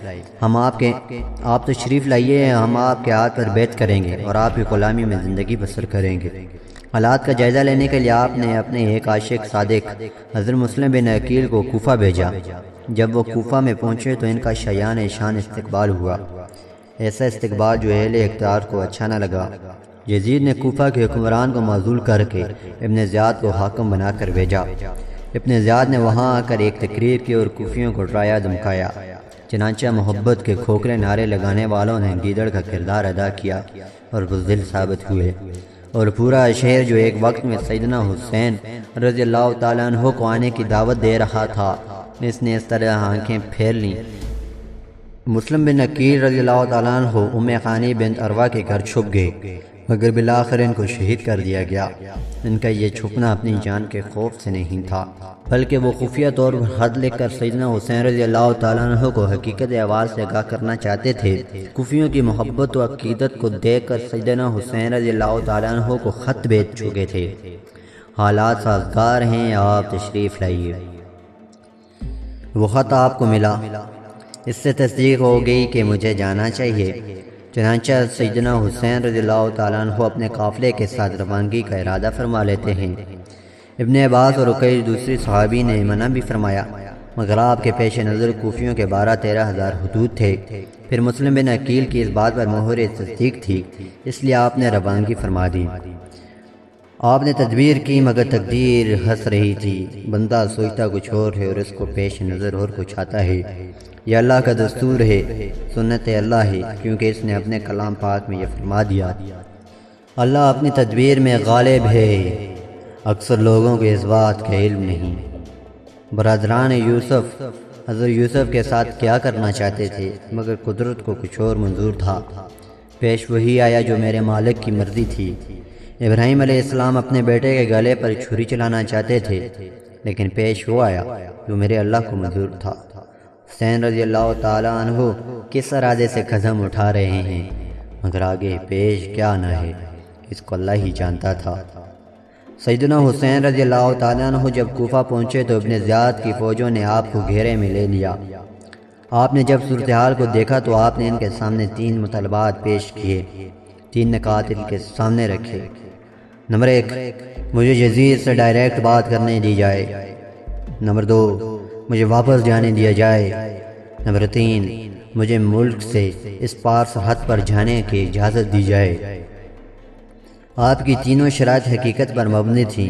آپ تشریف لائیے، ہم آپ کے ہاتھ پر بیعت کریں گے اور آپ کی غلامی میں زندگی بسر کریں گے۔ حالات کا جائزہ لینے کے لیے آپ نے اپنے ایک عاشق صادق حضرت مسلم بن عقیل کو کوفہ بھیجا۔ جب وہ کوفہ میں پہنچے تو ان کا شایان شان استقبال ہوا، ایسا استقبال جو اہل اقتدار کو اچھا نہ لگا۔ یزید نے کوفہ کے حکمران کو معزول کر کے ابن زیاد کو حاکم بنا کر بھیجا۔ ابن زیاد نے وہاں آ کر ایک تقریر کی اور کوفیوں کو ڈرایا دھمکایا۔ چنانچہ محبت کے کھوکھلے نعرے لگانے والوں نے گیدڑ کا کردار ادا کیا اور بزدل ثابت ہوئے، اور پورا شہر جو ایک وقت میں سیدنا حسین رضی اللہ تعالیٰ عنہ کو آنے کی دعوت دے رہا تھا، اس نے اس طرح آنکھیں پھیر لیں۔ مسلم بن عقیل رضی اللہ تعالیٰ عنہ ام خانی بنت عروہ کے گھر چھپ گئے، مگر بالآخر ان کو شہید کر دیا گیا۔ ان کا یہ چھپنا اپنی جان کے خوف سے نہیں تھا، بلکہ وہ خفیہ طور پر خط لکھ کر سیدنا حسین رضی اللہ تعالیٰ عنہ کو حقیقت احوال سے آگاہ کرنا چاہتے تھے۔ کوفیوں کی محبت و عقیدت کو دیکھ کر سیدنا حسین رضی اللہ تعالیٰ عنہ کو خط بھیج چکے تھے۔ حالات سازگار ہیں، آپ تشریف لائیے۔ وہ خط آپ کو ملا، اس سے تصدیق ہو گئی کہ مجھے جانا چاہیے۔ چنانچہ سیدنا حسین رضی اللہ تعالیٰ عنہ اپنے قافلے کے ساتھ روانگی کا ارادہ فرما لیتے ہیں۔ ابن عباس اور کئی دوسری صحابی نے منع بھی فرمایا، مگر آپ کے پیش نظر کوفیوں کے 12-13 ہزار حدود تھے۔ پھر مسلم بن عقیل کی اس بات پر مہر تصدیق تھی، اس لیے آپ نے روانگی فرما دی۔ آپ نے تدبیر کی، مگر تقدیر ہنس رہی تھی۔ بندہ سوچتا کچھ اور ہے اور اس کو پیش نظر اور کچھ آتا ہے۔ یہ اللہ کا دستور ہے، سنت اللہ ہے، کیونکہ اس نے اپنے کلام پاک میں یہ فرما دیا، اللہ اپنی تدبیر میں غالب ہے، اکثر لوگوں کو اس بات کا علم نہیں۔ برادران یوسف حضرت یوسف کے ساتھ کیا کرنا چاہتے تھے، مگر قدرت کو کچھ اور منظور تھا۔ پیش وہی آیا جو میرے مالک کی مرضی تھی۔ ابراہیم علیہ السلام اپنے بیٹے کے گلے پر چھری چلانا چاہتے تھے، لیکن پیش وہ آیا جو میرے اللہ کو منظور تھا۔ حسین رضی اللہ تعالیٰ عنہ کس ارادے سے قدم اٹھا رہے ہیں، مگر آگے پیش کیا نہ ہے، اس کو اللہ ہی جانتا تھا۔ سیدنا حسین رضی اللہ تعالیٰ عنہ جب کوفہ پہنچے تو ابن زیاد کی فوجوں نے آپ کو گھیرے میں لے لیا۔ آپ نے جب صورتحال کو دیکھا تو آپ نے ان کے سامنے 3 مطالبات پیش کیے، 3 نکات ان کے سامنے رکھے۔ نمبر 1، مجھے یزید سے ڈائریکٹ بات کرنے دی جائے۔ نمبر 2، مجھے واپس جانے دیا جائے۔ نمبر 3، مجھے ملک سے اس پار سرحد پر جانے کی اجازت دی جائے۔ آپ کی تینوں شرائط حقیقت پر مبنی تھیں،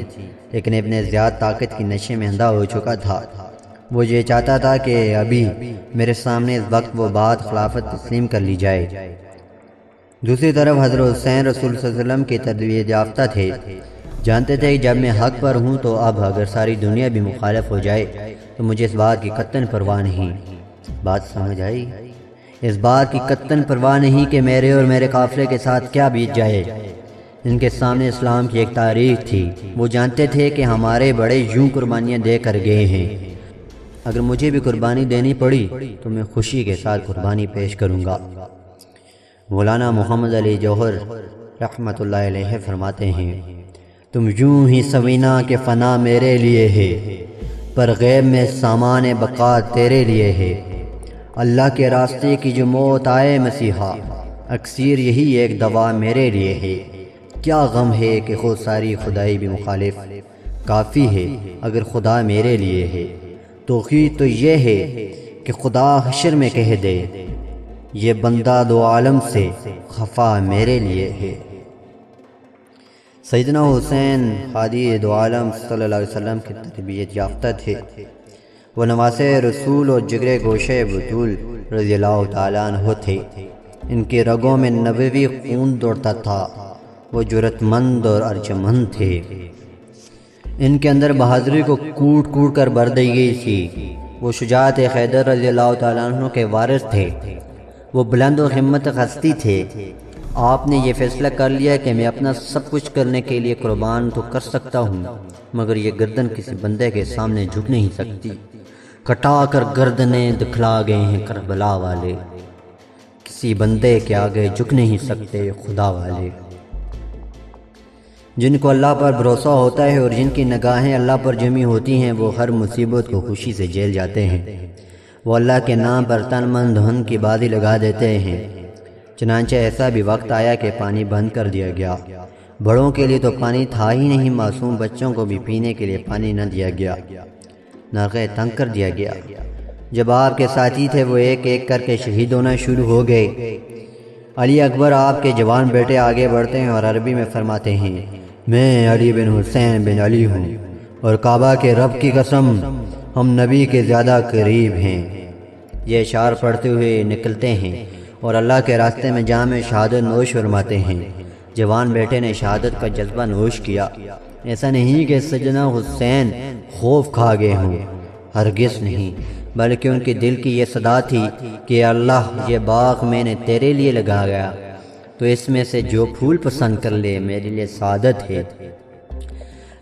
لیکن ابن زیاد طاقت کی نشے میں اندھا ہو چکا تھا۔ وہ یہ چاہتا تھا کہ ابھی میرے سامنے اس وقت وہ بات خلافت تسلیم کر لی جائے۔ دوسری طرف حضرت حسین رسول صلی اللہ علیہ وسلم کی تربیت یافتہ تھے۔ جانتے تھے کہ جب میں حق پر ہوں تو اب اگر ساری دنیا بھی مخالف ہو جائے تو مجھے اس بات کی قطعاً پرواہ نہیں۔ بات سمجھ آئی؟ اس بات کی قطعاً پرواہ نہیں کہ میرے اور میرے قافلے کے ساتھ کیا بیت جائے۔ ان کے سامنے اسلام کی ایک تاریخ تھی۔ وہ جانتے تھے کہ ہمارے بڑے یوں قربانیاں دے کر گئے ہیں، اگر مجھے بھی قربانی دینی پڑی تو میں خوشی کے ساتھ قربانی پیش کروں گا۔ مولانا محمد علی جوہر رحمۃ اللہ علیہ فرماتے ہیں، تم یوں ہی سوینا کہ فنا میرے لیے ہے، پر غیب میں سامان بقا تیرے لیے ہے۔ اللہ کے راستے کی جو موت آئے مسیحا، اکثیر یہی ایک دوا میرے لیے ہے۔ کیا غم ہے کہ خود ساری خدائی بھی مخالف، کافی ہے اگر خدا میرے لیے ہے۔ توقید تو یہ ہے کہ خدا حشر میں کہہ دے، یہ بندہ دو عالم سے خفا میرے لیے ہے۔ سیدنا حسین ہادی دو عالم صلی اللہ علیہ وسلم کی تربیت یافتہ تھے۔ وہ نواسے رسول اور جگر گوشے بطول رضی اللہ تعالیٰ عنہ تھے۔ ان کے رگوں میں نبوی خون دوڑتا تھا۔ وہ جرأت مند اور ارجمند تھے۔ ان کے اندر بہادری کو کوٹ کوٹ کر بھر دی گئی تھی۔ وہ شجاعت حیدر رضی اللہ تعالیٰ عنہ کے وارث تھے۔ وہ بلند و ہمت ہستی تھے۔ آپ نے یہ فیصلہ کر لیا کہ میں اپنا سب کچھ کرنے کے لیے قربان تو کر سکتا ہوں، مگر یہ گردن کسی بندے کے سامنے جھک نہیں سکتی۔ کٹا کر گردنیں دکھلا گئے ہیں کربلا والے، کسی بندے کے آگے جھک نہیں سکتے خدا والے۔ جن کو اللہ پر بھروسہ ہوتا ہے اور جن کی نگاہیں اللہ پر جمی ہوتی ہیں، وہ ہر مصیبت کو خوشی سے جھیل جاتے ہیں۔ وہ اللہ کے نام پر تن من دھن کی بازی لگا دیتے ہیں۔ چنانچہ ایسا بھی وقت آیا کہ پانی بند کر دیا گیا۔ بڑوں کے لیے تو پانی تھا ہی نہیں، معصوم بچوں کو بھی پینے کے لیے پانی نہ دیا گیا، ناغے تنگ کر دیا گیا۔ جب آپ کے ساتھی تھے وہ ایک ایک کر کے شہید ہونا شروع ہو گئے۔ علی اکبر آپ کے جوان بیٹے آگے بڑھتے ہیں اور عربی میں فرماتے ہیں، میں علی بن حسین بن علی ہوں، اور کعبہ کے رب کی قسم ہم نبی کے زیادہ قریب ہیں۔ یہ اشعار پڑھتے ہوئے نکلتے ہیں اور اللہ کے راستے میں جام شہادت نوش فرماتے ہیں۔ جوان بیٹے نے شہادت کا جذبہ نوش کیا۔ ایسا نہیں کہ سیدنا حسین خوف کھا گئے ہوں، ہرگز نہیں، بلکہ ان کے دل کی یہ صدا تھی کہ اللہ یہ باغ میں نے تیرے لیے لگا گیا، تو اس میں سے جو پھول پسند کر لے میرے لیے سعادت ہے۔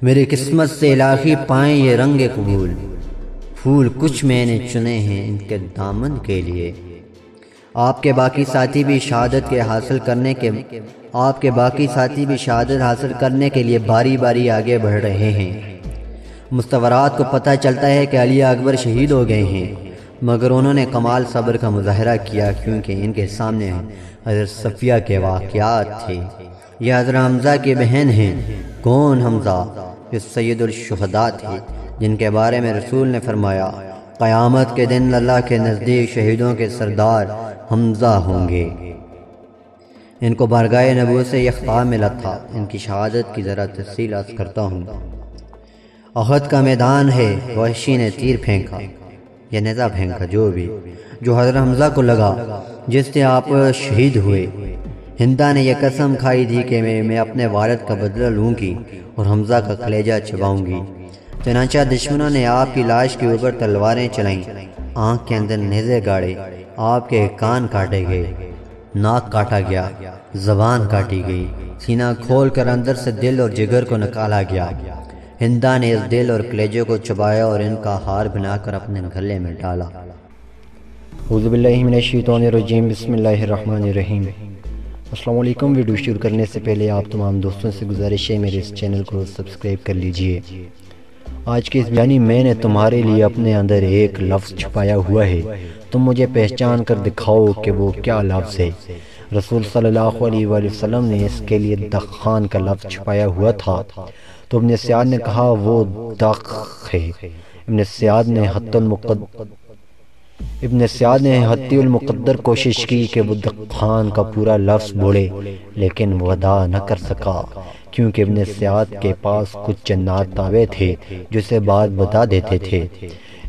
میری قسمت سے الہی پائیں یہ رنگ قبول، پھول کچھ میں نے چنے ہیں ان کے دامن کے لیے۔ آپ کے باقی ساتھی بھی شہادت حاصل کرنے کے لیے باری باری آگے بڑھ رہے ہیں۔ مستورات کو پتہ چلتا ہے کہ علی اکبر شہید ہو گئے ہیں، مگر انہوں نے کمال صبر کا مظاہرہ کیا، کیونکہ ان کے سامنے حضرت صفیہ کے واقعات تھے۔ یہ حضرت حمزہ کی بہن ہیں۔ کون حمزہ؟ جو سید الشہداء تھے، جن کے بارے میں رسول نے فرمایا، قیامت کے دن اللہ کے نزدیک شہیدوں کے سردار حمزہ ہوں گے۔ ان کو بارگاہ نبوت سے یہ خطاب ملا تھا۔ ان کی شہادت کی ذرا تفصیل عرض کرتا ہوں۔ احد کا میدان ہے، وحشی نے تیر پھینکا یا نیزہ پھینکا، جو حضرت حمزہ کو لگا، جس سے آپ شہید ہوئے۔ ہندا نے یہ قسم کھائی تھی کہ میں اپنے والد کا بدلہ لوں گی اور حمزہ کا کلیجہ چباؤں گی۔ چنانچہ دشمنوں نے آپ کی لاش کے اوپر تلواریں چلائیں، آنکھ کے اندر نیزے گاڑے، آپ کے کان کاٹے گئے، ناک کاٹا گیا، زبان کاٹی گئی، سینہ کھول کر اندر سے دل اور جگر کو نکالا گیا۔ ہندا نے اس دل اور کلیجے کو چبایا اور ان کا ہار بنا کر اپنے گلے میں ڈالا۔ اعوذ باللہ من الشیطان الرجیم، بسم اللہ الرحمن الرحیم۔ السلام علیکم۔ ویڈیو شروع کرنے سے پہلے آپ تمام دوستوں سے گزارش ہے میرے اس چینل کو سبسکرائب کر لیجئے۔ آج کے اس بیانی میں نے تمہارے لیے اپنے اندر ایک لفظ چھپایا ہوا ہے، تم مجھے پہچان کر دکھاؤ کہ وہ کیا لفظ ہے۔ رسول صلی اللہ علیہ وآلہ وسلم نے اس کے لیے دخان کا لفظ چھپایا ہوا تھا، تو ابن سیاد نے کہا وہ دخ ہے۔ ابن سیاد نے حتی المقدر کوشش کی کہ وہ دخان کا پورا لفظ بولے، لیکن وہ ادا نہ کر سکا، کیونکہ ابن سیاد کے پاس کچھ جنات تابع تھے جو اسے بات بتا دیتے تھے۔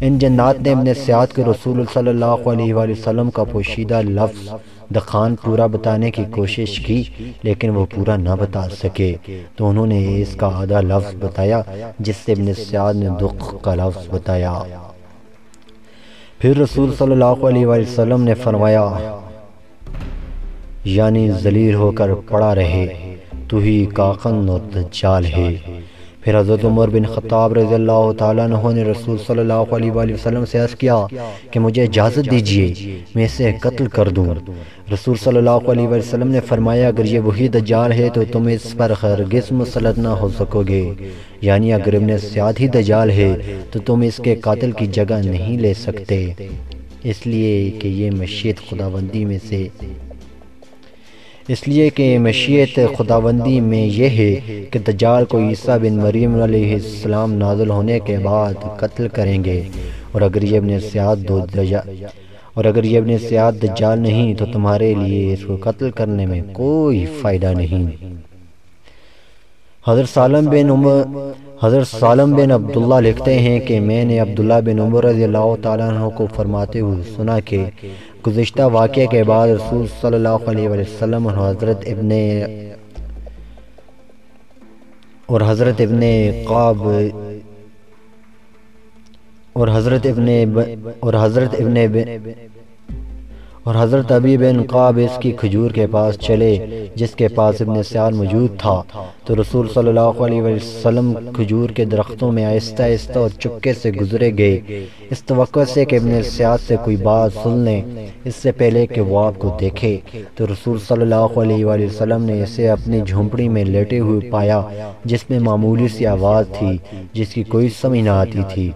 ان جنات نے ابن سیاد کے رسول صلی اللہ علیہ وآلہ وسلم کا پوشیدہ لفظ دخان پورا بتانے کی کوشش کی لیکن وہ پورا نہ بتا سکے، تو انہوں نے اس کا آدھا لفظ بتایا جس سے ابن سیاد نے دخ کا لفظ بتایا۔ پھر رسول صلی اللہ علیہ وآلہ وسلم نے فرمایا، یعنی ذلیل ہو کر پڑا رہے، تو ہی کاقن اور دجال ہے۔ پھر حضرت عمر بن خطاب رضی اللہ تعالیٰ عنہ نے رسول صلی اللہ علیہ وآلہ وسلم سے عرض کیا کہ مجھے اجازت دیجیے میں اسے قتل کر دوں۔ رسول صلی اللہ علیہ وآلہ وسلم نے فرمایا، اگر یہ وہی دجال ہے تو تم اس پر ہرگز مسلط نہ ہو سکو گے، یعنی اگر ابن سیاد ہی دجال ہے تو تم اس کے قاتل کی جگہ نہیں لے سکتے، اس لیے کہ یہ مشیت خداوندی میں یہ ہے کہ دجال کو عیسیٰ بن مریم علیہ السلام نازل ہونے کے بعد قتل کریں گے، اور اگر یہ ابن سیاد دجال نہیں تو تمہارے لیے اس کو قتل کرنے میں کوئی فائدہ نہیں۔ حضرت سالم بن عبداللہ لکھتے ہیں کہ میں نے عبداللہ بن عمر رضی اللہ تعالیٰ عنہ کو فرماتے ہوئے سنا کہ گزشتہ واقعے کے بعد رسول صلی اللہ علیہ وسلم اور حضرت ابی بن قاب اس کی کھجور کے پاس چلے جس کے پاس ابن سیاد موجود تھا، تو رسول صلی اللہ علیہ وسلم کھجور کے درختوں میں آہستہ آہستہ اور چپکے سے گزرے گئے، اس توقع سے کہ ابن سیاد سے کوئی بات سن لیں اس سے پہلے کہ وہ آپ کو دیکھے۔ تو رسول صلی اللہ علیہ وآلہ وسلم نے اسے اپنی جھونپڑی میں لیٹے ہوئے پایا جس میں معمولی سی آواز تھی جس کی کوئی سمجھ نہ آتی تھی۔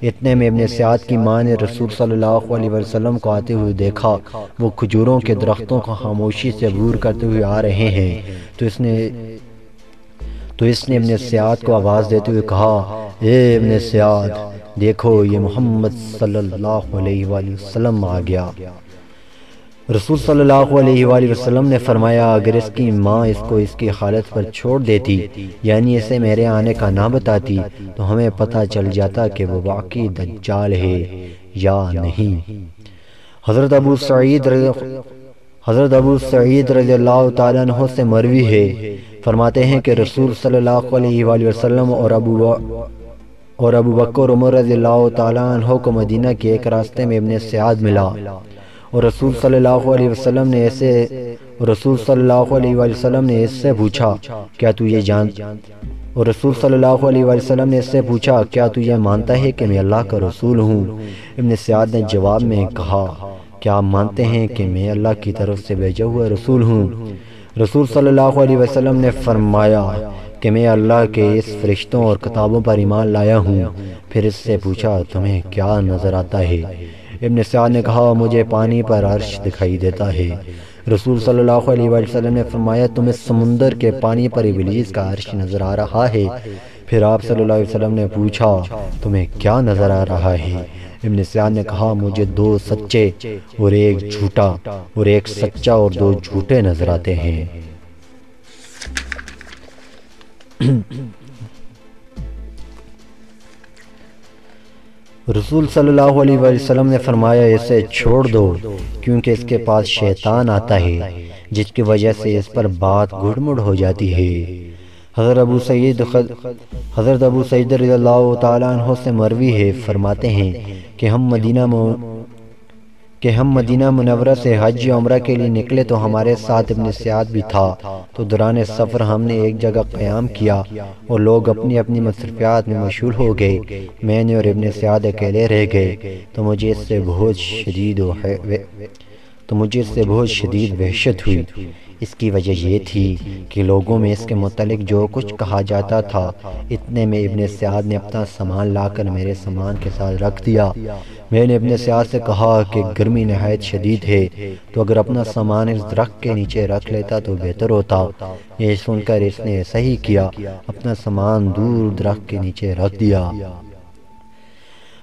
اتنے میں ابن سیاد کی ماں نے رسول صلی اللہ علیہ وسلم کو آتے ہوئے دیکھا، وہ کھجوروں کے درختوں کو خاموشی سے عبور کرتے ہوئے آ رہے ہیں، تو اس نے ابن سیاد کو آواز دیتے ہوئے کہا، اے ابن سیاد، دیکھو یہ محمد صلی اللہ علیہ وآلہ وسلم آ گیا۔ رسول صلی اللہ علیہ وآلہ وسلم نے فرمایا، اگر اس کی ماں اس کو اس کی حالت پر چھوڑ دیتی، یعنی اسے میرے آنے کا نہ بتاتی، تو ہمیں پتہ چل جاتا کہ وہ واقعی دجال ہے یا نہیں۔ حضرت ابو سعید رضی اللہ تعالیٰ عنہ سے مروی ہے، فرماتے ہیں کہ رسول صلی اللہ علیہ وآلہ وسلم اور ابو بکر عمر رضی اللہ تعالیٰ عنہ کو مدینہ کے ایک راستے میں ابن سیاد ملا، اور رسول صلی اللہ علیہ وسلم نے اس سے پوچھا، کیا تو یہ مانتا ہے کہ میں اللہ کا رسول ہوں؟ ابن سیاد نے جواب میں کہا، کیا آپ مانتے ہیں کہ میں اللہ کی طرف سے بھیجا ہوا رسول ہوں؟ رسول صلی اللہ علیہ وسلم نے فرمایا کہ میں اللہ کے اس فرشتوں اور کتابوں پر ایمان لایا ہوں۔ پھر اس سے پوچھا، تمہیں کیا نظر آتا ہے؟ ابن سیاد نے کہا، مجھے پانی پر عرش دکھائی دیتا ہے۔ رسول صلی اللہ علیہ وسلم نے فرمایا، تمہیں سمندر کے پانی پر ابلیس کا عرش نظر آ رہا ہے؟ پھر آپ صلی اللہ علیہ وسلم نے پوچھا، تمہیں کیا نظر آ رہا ہے؟ ابن سیاد نے کہا، مجھے 2 سچے اور 1 جھوٹا، اور 1 سچا اور 2 جھوٹے نظر آتے ہیں۔ رسول صلی اللہ علیہ وسلم نے فرمایا، اسے چھوڑ دو کیونکہ اس کے پاس شیطان آتا ہے جس کی وجہ سے اس پر بات گڑ مڑ ہو جاتی ہے۔ حضرت ابو سعید رضی اللہ تعالیٰ عنہ سے مروی ہے، فرماتے ہیں کہ ہم مدینہ منورہ سے حج یا عمرہ کے لیے نکلے تو ہمارے ساتھ ابن سیاد بھی تھا، تو دوران سفر ہم نے ایک جگہ قیام کیا اور لوگ اپنی اپنی مصروفیات میں مشغول ہو گئے، میں نے اور ابن سیاد اکیلے رہ گئے، تو مجھے اس سے بہت شدید وحشت ہوئی۔ اس کی وجہ یہ تھی کہ لوگوں میں اس کے متعلق جو کچھ کہا جاتا تھا، اتنے میں ابن سیاد نے اپنا سامان لا کر میرے سامان کے ساتھ رکھ دیا۔ میں نے ابن سیاد سے کہا کہ گرمی نہایت شدید ہے، تو اگر اپنا سامان اس درخت کے نیچے رکھ لیتا تو بہتر ہوتا۔ یہ سن کر اس نے ایسا ہی کیا، اپنا سامان دور درخت کے نیچے رکھ دیا۔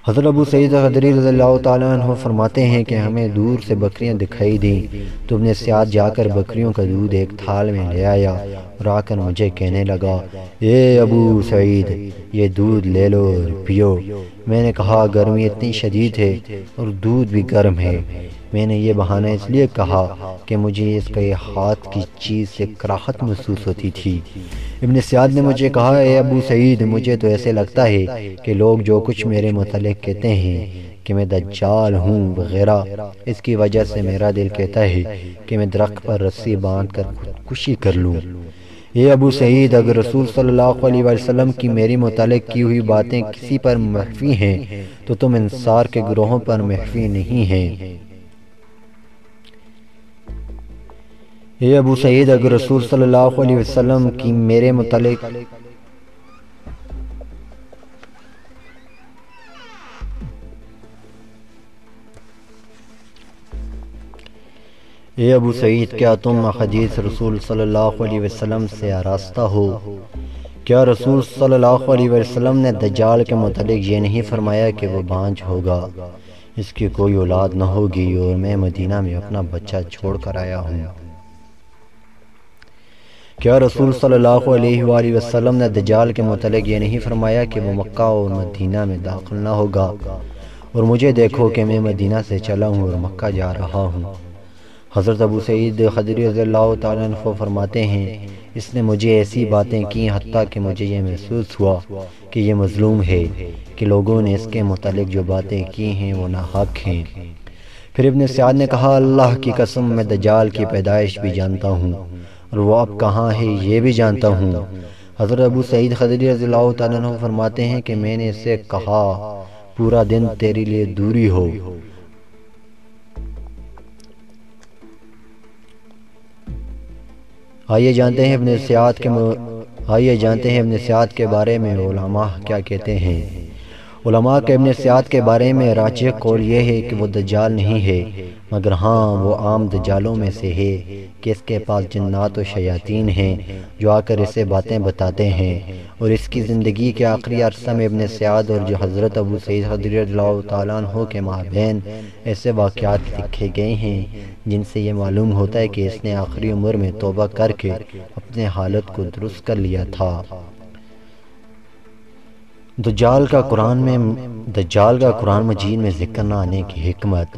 حضرت ابو سعید خدری رضی اللہ تعالیٰ عنہ فرماتے ہیں کہ ہمیں دور سے بکریاں دکھائی دیں، تو ابن سیاد جا کر بکریوں کا دودھ ایک تھال میں لے آیا اور آ کر مجھے کہنے لگا، اے ابو سعید، یہ دودھ لے لو اور پیو۔ میں نے کہا، گرمی اتنی شدید ہے اور دودھ بھی گرم ہے، میں نے یہ بہانہ اس لیے کہا کہ مجھے اس کے ہاتھ کی چیز سے کراہت محسوس ہوتی تھی۔ ابن سعد نے مجھے کہا، اے ابو سعید، مجھے تو ایسے لگتا ہے کہ لوگ جو کچھ میرے متعلق کہتے ہیں کہ میں دجال ہوں وغیرہ، اس کی وجہ سے میرا دل کہتا ہے کہ میں درخت پر رسی باندھ کر خودکشی کر لوں۔ اے ابو سعید، اگر رسول صلی اللہ علیہ وسلم کی میری متعلق کی ہوئی باتیں کسی پر مخفی ہیں تو تم انصار کے گروہوں پر مخفی نہیں ہیں۔ اے ابو سعید، اگر رسول صلی اللہ علیہ وسلم کی میرے متعلق اے ابو سعید، کیا تم احادیث رسول صلی اللہ علیہ وسلم سے آراستہ ہو؟ کیا رسول صلی اللہ علیہ وسلم نے دجال کے متعلق یہ نہیں فرمایا کہ وہ بانجھ ہوگا، اس کی کوئی اولاد نہ ہوگی اور میں مدینہ میں اپنا بچہ چھوڑ کر آیا ہوں؟ کیا رسول صلی اللہ علیہ وآلہ وسلم نے دجال کے متعلق یہ نہیں فرمایا کہ وہ مکہ اور مدینہ میں داخل نہ ہوگا، اور مجھے دیکھو کہ میں مدینہ سے چلا ہوں اور مکہ جا رہا ہوں؟ حضرت ابو سعید خدری رضی اللہ تعالیٰ عنہ فرماتے ہیں، اس نے مجھے ایسی باتیں کی حتیٰ کہ مجھے یہ محسوس ہوا کہ یہ مظلوم ہے، کہ لوگوں نے اس کے متعلق جو باتیں کی ہیں وہ ناحق ہیں۔ پھر ابن سعد نے کہا، اللہ کی قسم، میں دجال کی پیدائش بھی جانتا ہوں اور وہ اب کہاں ہے یہ بھی جانتا ہوں۔ حضرت ابو سعید خدری رضی اللہ تعالیٰ عنہ فرماتے ہیں کہ میں نے اس سے کہا، پورا دن تیرے لیے دوری ہو۔ آئیے جانتے ہیں ابن سعد کے بارے میں علماء کیا کہتے ہیں۔ علماء کے ابن سعد کے بارے میں راجح قول یہ ہے کہ وہ دجال نہیں ہے، مگر ہاں وہ عام دجالوں میں سے ہے کہ اس کے پاس جنات و شیاطین ہیں جو آ کر اسے باتیں بتاتے ہیں، اور اس کی زندگی کے آخری عرصہ میں ابن سعد اور جو حضرت ابو سعید خدری رضی اللہ تعالیٰ عنہ کے مابین ایسے واقعات لکھے گئے ہیں جن سے یہ معلوم ہوتا ہے کہ اس نے آخری عمر میں توبہ کر کے اپنے حالت کو درست کر لیا تھا۔ دجال کا قرآن مجید میں ذکر نہ آنے کی حکمت۔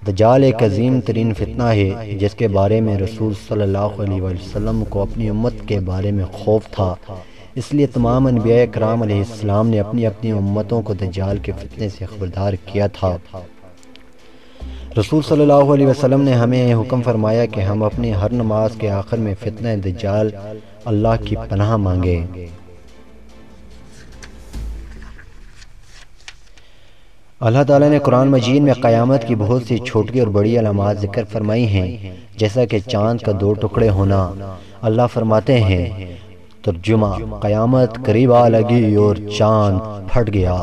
دجال ایک عظیم ترین فتنہ ہے جس کے بارے میں رسول صلی اللہ علیہ وسلم کو اپنی امت کے بارے میں خوف تھا، اس لیے تمام انبیاء کرام علیہ السلام نے اپنی اپنی امتوں کو دجال کے فتنے سے خبردار کیا تھا۔ رسول صلی اللہ علیہ وسلم نے ہمیں حکم فرمایا کہ ہم اپنی ہر نماز کے آخر میں فتنہ دجال اللہ کی پناہ مانگیں۔ اللہ تعالیٰ نے قرآن مجید میں قیامت کی بہت سی چھوٹی اور بڑی علامات ذکر فرمائی ہیں، جیسا کہ چاند کا 2 ٹکڑے ہونا۔ اللہ فرماتے ہیں، ترجمہ، قیامت قریب آ لگی اور چاند پھٹ گیا۔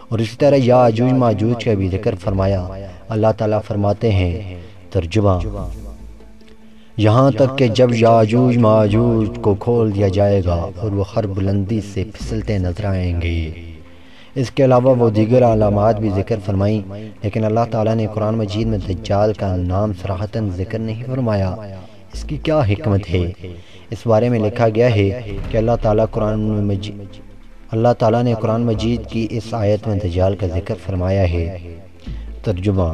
اور اسی طرح یاجوج ماجوج کا بھی ذکر فرمایا۔ اللہ تعالیٰ فرماتے ہیں، ترجمہ، یہاں تک کہ جب یاجوج ماجوج کو کھول دیا جائے گا اور وہ ہر بلندی سے پھسلتے نظر آئیں گے۔ اس کے علاوہ وہ دیگر علامات بھی ذکر فرمائیں، لیکن اللہ تعالیٰ نے قرآن مجید میں دجال کا نام صراحتاً ذکر نہیں فرمایا۔ اس کی کیا حکمت ہے؟ اس بارے میں لکھا گیا ہے کہ اللہ تعالیٰ نے قرآن مجید کی اس آیت میں دجال کا ذکر فرمایا ہے۔ ترجمہ،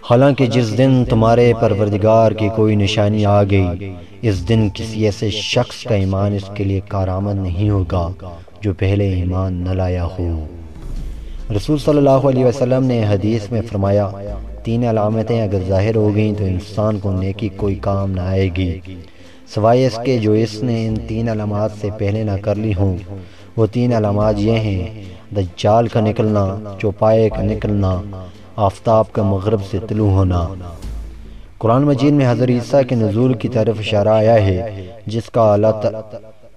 حالانکہ جس دن تمہارے پروردگار کی کوئی نشانی آ گئی، اس دن کسی ایسے شخص کا ایمان اس کے لیے کارآمد نہیں ہوگا جو پہلے ایمان نہ لایا ہو۔ رسول صلی اللہ علیہ وسلم نے حدیث میں فرمایا، 3 علامتیں اگر ظاہر ہو گئیں تو انسان کو نیکی کوئی کام نہ آئے گی، سوائے اس کے جو اس نے ان 3 علامات سے پہلے نہ کر لی ہوں۔ وہ 3 علامات یہ ہیں: دجال کا نکلنا، چوپائے کا نکلنا، آفتاب کا مغرب سے طلوع ہونا۔ قرآن مجید میں حضرت عیسیٰ کے نزول کی طرف اشارہ آیا ہے،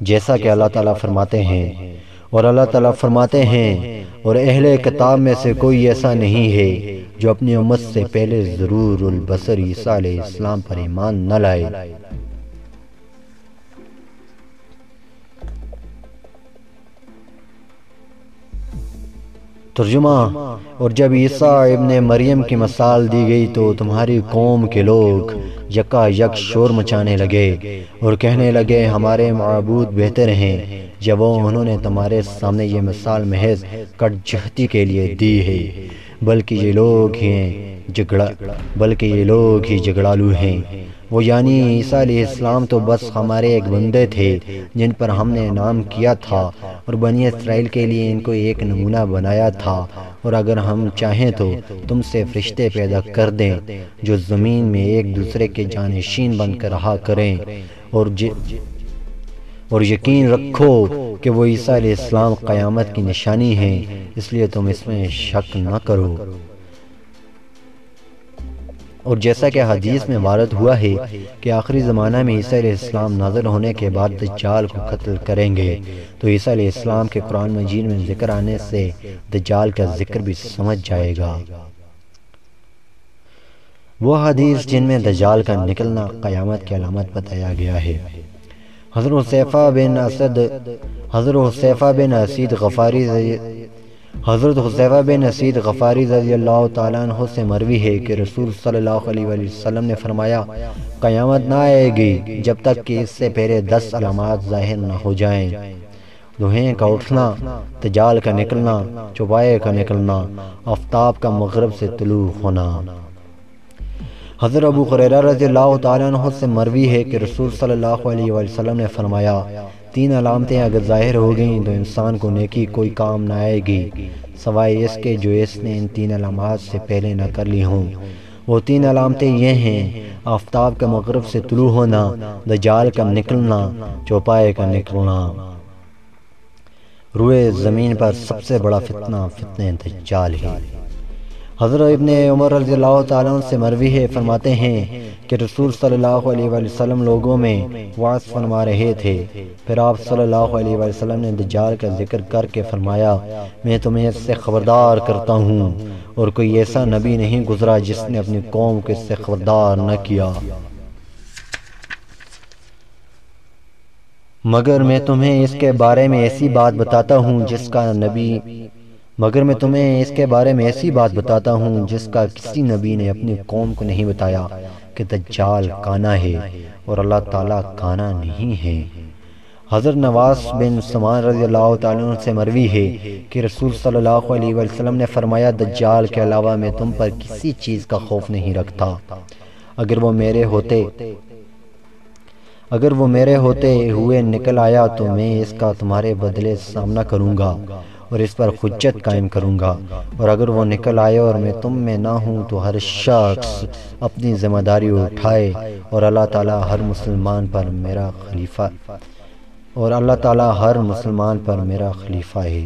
جیسا کہ اللہ تعالیٰ فرماتے ہیں، اور اللہ تعالیٰ فرماتے ہیں، اور اہل کتاب میں سے کوئی ایسا نہیں ہے جو اپنی امت سے پہلے ضرور البصر عیسیٰ علیہ السلام پر ایمان نہ لائے۔ ترجمہ، اور جب عیسیٰ ابن مریم کی مثال دی گئی تو تمہاری قوم کے لوگ یکا یک شور مچانے لگے اور کہنے لگے ہمارے معبود بہتر ہیں، جب انہوں نے تمہارے سامنے یہ مثال محض کٹ جہتی کے لیے دی ہے۔ بلکہ یہ لوگ ہی جھگڑالو ہیں۔ وہ یعنی عیسیٰ علیہ السلام تو بس ہمارے ایک بندے تھے جن پر ہم نے انعام کیا تھا اور بنی اسرائیل کے لیے ان کو ایک نمونہ بنایا تھا، اور اگر ہم چاہیں تو تم سے فرشتے پیدا کر دیں جو زمین میں ایک دوسرے کے جانشین بن کر رہا کریں، اور یقین رکھو کہ وہ عیسیٰ علیہ السلام قیامت کی نشانی ہیں، اس لیے تم اس میں شک نہ کرو۔ اور جیسا کہ حدیث میں وارد ہوا ہے کہ آخری زمانہ میں عیسیٰ علیہ السلام نازل ہونے کے بعد دجال کو قتل کریں گے، تو عیسیٰ علیہ السلام کے قرآن مجید میں ذکر آنے سے دجال کا ذکر بھی سمجھ جائے گا۔ وہ حدیث جن میں دجال کا نکلنا قیامت کی علامت بتایا گیا ہے۔ حضرت حذیفہ بن اسید غفاری رضی اللہ تعالیٰ عنہ سے مروی ہے کہ رسول صلی اللہ علیہ وسلم نے فرمایا، قیامت نہ آئے گی جب تک کہ اس سے پہلے 10 علامات ظاہر نہ ہو جائیں: دھوئیں کا اٹھنا، دجال کا نکلنا، چوپائے کا نکلنا، آفتاب کا مغرب سے طلوع ہونا۔ حضرت ابو ہریرہ رضی اللہ تعالیٰ عنہ سے مروی ہے کہ رسول صلی اللہ علیہ وسلم نے فرمایا، 3 علامتیں اگر ظاہر ہو گئیں تو انسان کو نیکی کوئی کام نہ آئے گی سوائے اس کے جو اس نے ان 3 علامات سے پہلے نہ کر لی ہوں۔ وہ 3 علامتیں یہ ہیں: آفتاب کا مغرب سے طلوع ہونا، دجال کا نکلنا، چوپائے کا نکلنا۔ روئے زمین پر سب سے بڑا فتنہ دجال ہے۔ حضرت ابن عمر رضی اللہ تعالیٰ عنہ سے مروی ہے، فرماتے ہیں کہ رسول صلی اللہ علیہ وسلم لوگوں میں وعظ فرما رہے تھے، پھر آپ صلی اللہ علیہ وسلم نے دجال کا ذکر کر کے فرمایا، میں تمہیں اس سے خبردار کرتا ہوں، اور کوئی ایسا نبی نہیں گزرا جس نے اپنی قوم کو اس سے خبردار نہ کیا، مگر میں تمہیں اس کے بارے میں ایسی بات بتاتا ہوں جس کا کسی نبی نے اپنی قوم کو نہیں بتایا، کہ دجال کانا ہے اور اللہ تعالیٰ کانا نہیں ہے۔ حضرت نواس بن سمان رضی اللہ تعالیٰ عنہ سے مروی ہے کہ رسول صلی اللہ علیہ وسلم نے فرمایا، دجال کے علاوہ میں تم پر کسی چیز کا خوف نہیں رکھتا، اگر وہ میرے ہوتے ہوئے نکل آیا تو میں اس کا تمہارے بدلے سامنا کروں گا اور اس پر حجت قائم کروں گا، اور اگر وہ نکل آئے اور میں تم میں نہ ہوں تو ہر شخص اپنی ذمہ داری اٹھائے، اور اللہ تعالیٰ ہر مسلمان پر میرا خلیفہ ہے۔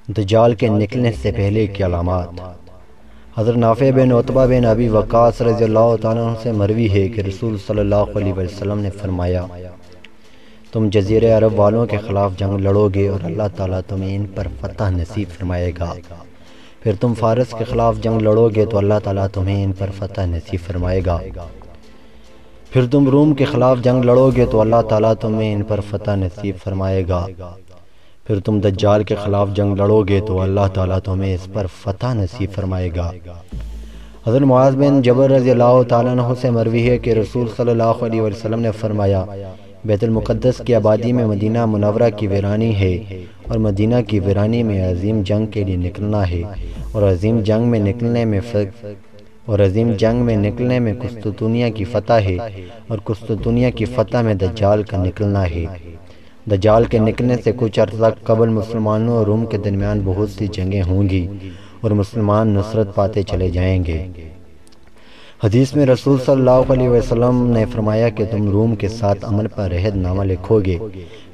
دجال کے نکلنے سے پہلے کی علامات۔ حضرت نافع بن عتبہ بن ابی وقاص رضی اللہ تعالیٰ عنہ سے مروی ہے کہ رسول صلی اللہ علیہ وسلم نے فرمایا، تم جزیرہ عرب والوں کے خلاف جنگ لڑو گے اور اللہ تعالیٰ تمہیں ان پر فتح نصیب فرمائے گا، پھر تم فارس کے خلاف جنگ لڑو گے تو اللہ تعالیٰ تمہیں ان پر فتح نصیب فرمائے گا، پھر تم روم کے خلاف جنگ لڑو گے تو اللہ تعالیٰ تمہیں ان پر فتح نصیب فرمائے گا، پھر تم دجال کے خلاف جنگ لڑو گے تو اللہ تعالیٰ تمہیں اس پر فتح نصیب فرمائے گا۔ حضرت معاذ بن جبل رضی اللہ تعالیٰ عنہ سے مروی ہے کہ رسول صلی اللہ علیہ وسلم نے فرمایا، بیت المقدس کی آبادی میں مدینہ منورہ کی ویرانی ہے، اور مدینہ کی ویرانی میں عظیم جنگ کے لیے نکلنا ہے، اور عظیم جنگ میں نکلنے میں قسطنطنیہ کی فتح ہے، اور قسطنطنیہ کی فتح میں دجال کا نکلنا ہے۔ دجال کے نکلنے سے کچھ عرصہ قبل مسلمانوں اور روم کے درمیان بہت سی جنگیں ہوں گی اور مسلمان نصرت پاتے چلے جائیں گے۔ حدیث میں رسول صلی اللہ علیہ وسلم نے فرمایا کہ تم روم کے ساتھ عمل پر عہد نامہ لکھو گے،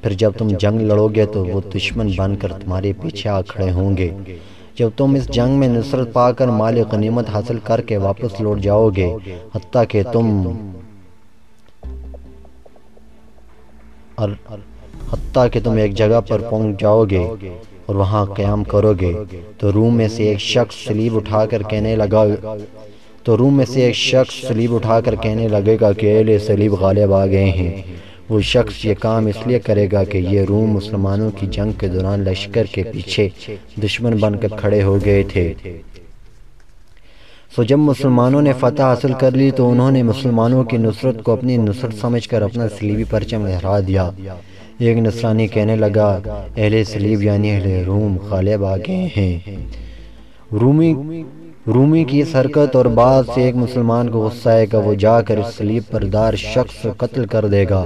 پھر جب تم جنگ لڑو گے تو وہ دشمن بن کر تمہارے پیچھے آ کھڑے ہوں گے، جب تم اس جنگ میں نصرت پا کر مال غنیمت حاصل کر کے واپس لوٹ جاؤ گے، حتیٰ کہ تم ایک جگہ پر پہنچ جاؤ گے اور وہاں قیام کرو گے، تو روم میں سے ایک شخص صلیب اٹھا کر کہنے لگے گا کہ اہل صلیب غالب آ گئے ہیں۔ وہ شخص یہ کام اس لیے کرے گا کہ یہ روم مسلمانوں کی جنگ کے دوران لشکر کے پیچھے دشمن بن کر کھڑے ہو گئے تھے۔ سو جب مسلمانوں نے فتح حاصل کر لی تو انہوں نے مسلمانوں کی نصرت کو اپنی نصرت سمجھ کر اپنا صلیبی پرچم لہرا دیا۔ ایک نصرانی کہنے لگا، اہل صلیب یعنی اہل روم غالب آ گئے ہیں۔ رومی کی اس حرکت اور بات سے ایک مسلمان کو غصہ آئے گا، وہ جا کر اس صلیب بردار شخص کو قتل کر دے گا،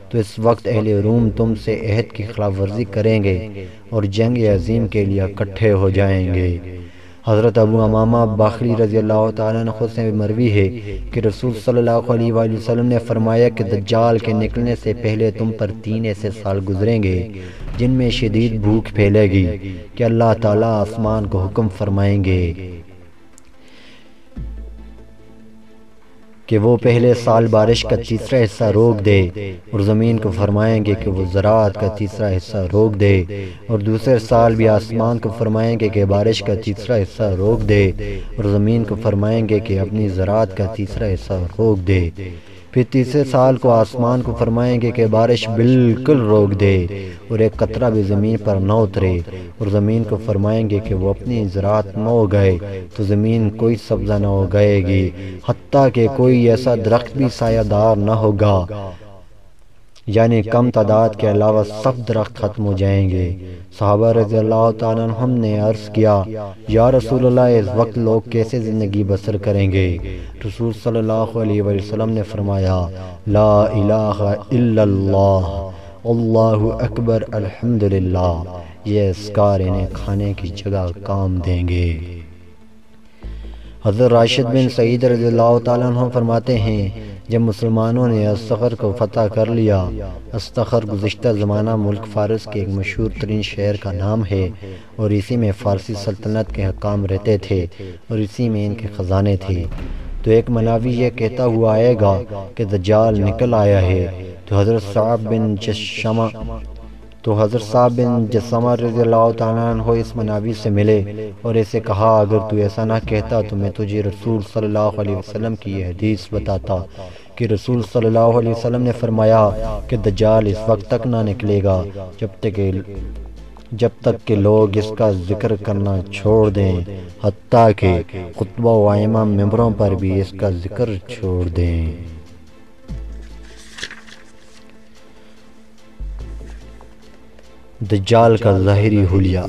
تو اس وقت اہل روم تم سے عہد کی خلاف ورزی کریں گے اور جنگ عظیم کے لیے اکٹھے ہو جائیں گے۔ حضرت ابو امامہ باخلی رضی اللہ تعالیٰ عنہ سے مروی ہے کہ رسول صلی اللہ علیہ وآلہ وسلم نے فرمایا کہ دجال کے نکلنے سے پہلے تم پر 3 ایسے سال گزریں گے جن میں شدید بھوک پھیلے گی کہ اللہ تعالیٰ آسمان کو حکم فرمائیں گے کہ وہ پہلے سال بارش کا تیسرا حصہ روک دے، اور زمین کو فرمائیں گے کہ وہ زراعت کا تیسرا حصہ روک دے، اور دوسرے سال بھی آسمان کو فرمائیں گے کہ بارش کا تیسرا حصہ روک دے، اور زمین کو فرمائیں گے کہ اپنی زراعت کا تیسرا حصہ روک دے۔ پھر تیسرے سال کو آسمان کو فرمائیں گے کہ بارش بالکل روک دے اور ایک قطرہ بھی زمین پر نہ اترے، اور زمین کو فرمائیں گے کہ وہ اپنی زراعت نہ اگائے، تو زمین کوئی سبزہ نہ اگائے گی، حتیٰ کہ کوئی ایسا درخت بھی سایہ دار نہ ہوگا، یعنی کم تعداد کے علاوہ سب درخت ختم ہو جائیں گے۔ صحابہ رضی اللہ تعالیٰ عنہم نے عرض کیا، یا رسول اللہ اس وقت لوگ کیسے زندگی بسر کریں گے؟ رسول صلی اللہ علیہ وسلم نے فرمایا، لا الہ الا اللہ، اللہ اکبر، الحمدللہ، یہ اذکار انہیں کھانے کی جگہ کام دیں گے۔ حضرت راشد بن سعید رضی اللہ تعالیٰ عنہ فرماتے ہیں، جب مسلمانوں نے استخر کو فتح کر لیا، استخر گزشتہ زمانہ ملک فارس کے ایک مشہور ترین شہر کا نام ہے، اور اسی میں فارسی سلطنت کے حکام رہتے تھے اور اسی میں ان کے خزانے تھے۔ تو ایک مناوی یہ کہتا ہوا آئے گا کہ دجال نکل آیا ہے، تو حضرت صعب بن جسامہ رضی اللہ تعالیٰ عنہ اس مناوی سے ملے اور اسے کہا، اگر تو ایسا نہ کہتا تو میں تجھے رسول صلی اللہ علیہ وسلم کی یہ حدیث بتاتا کہ رسول صلی اللہ علیہ وسلم نے فرمایا کہ دجال اس وقت تک نہ نکلے گا جب تک کہ لوگ اس کا ذکر کرنا چھوڑ دیں، حتیٰ کہ خطبہ و ائمہ ممبروں پر بھی اس کا ذکر چھوڑ دیں۔ دجال کا ظاہری حلیہ۔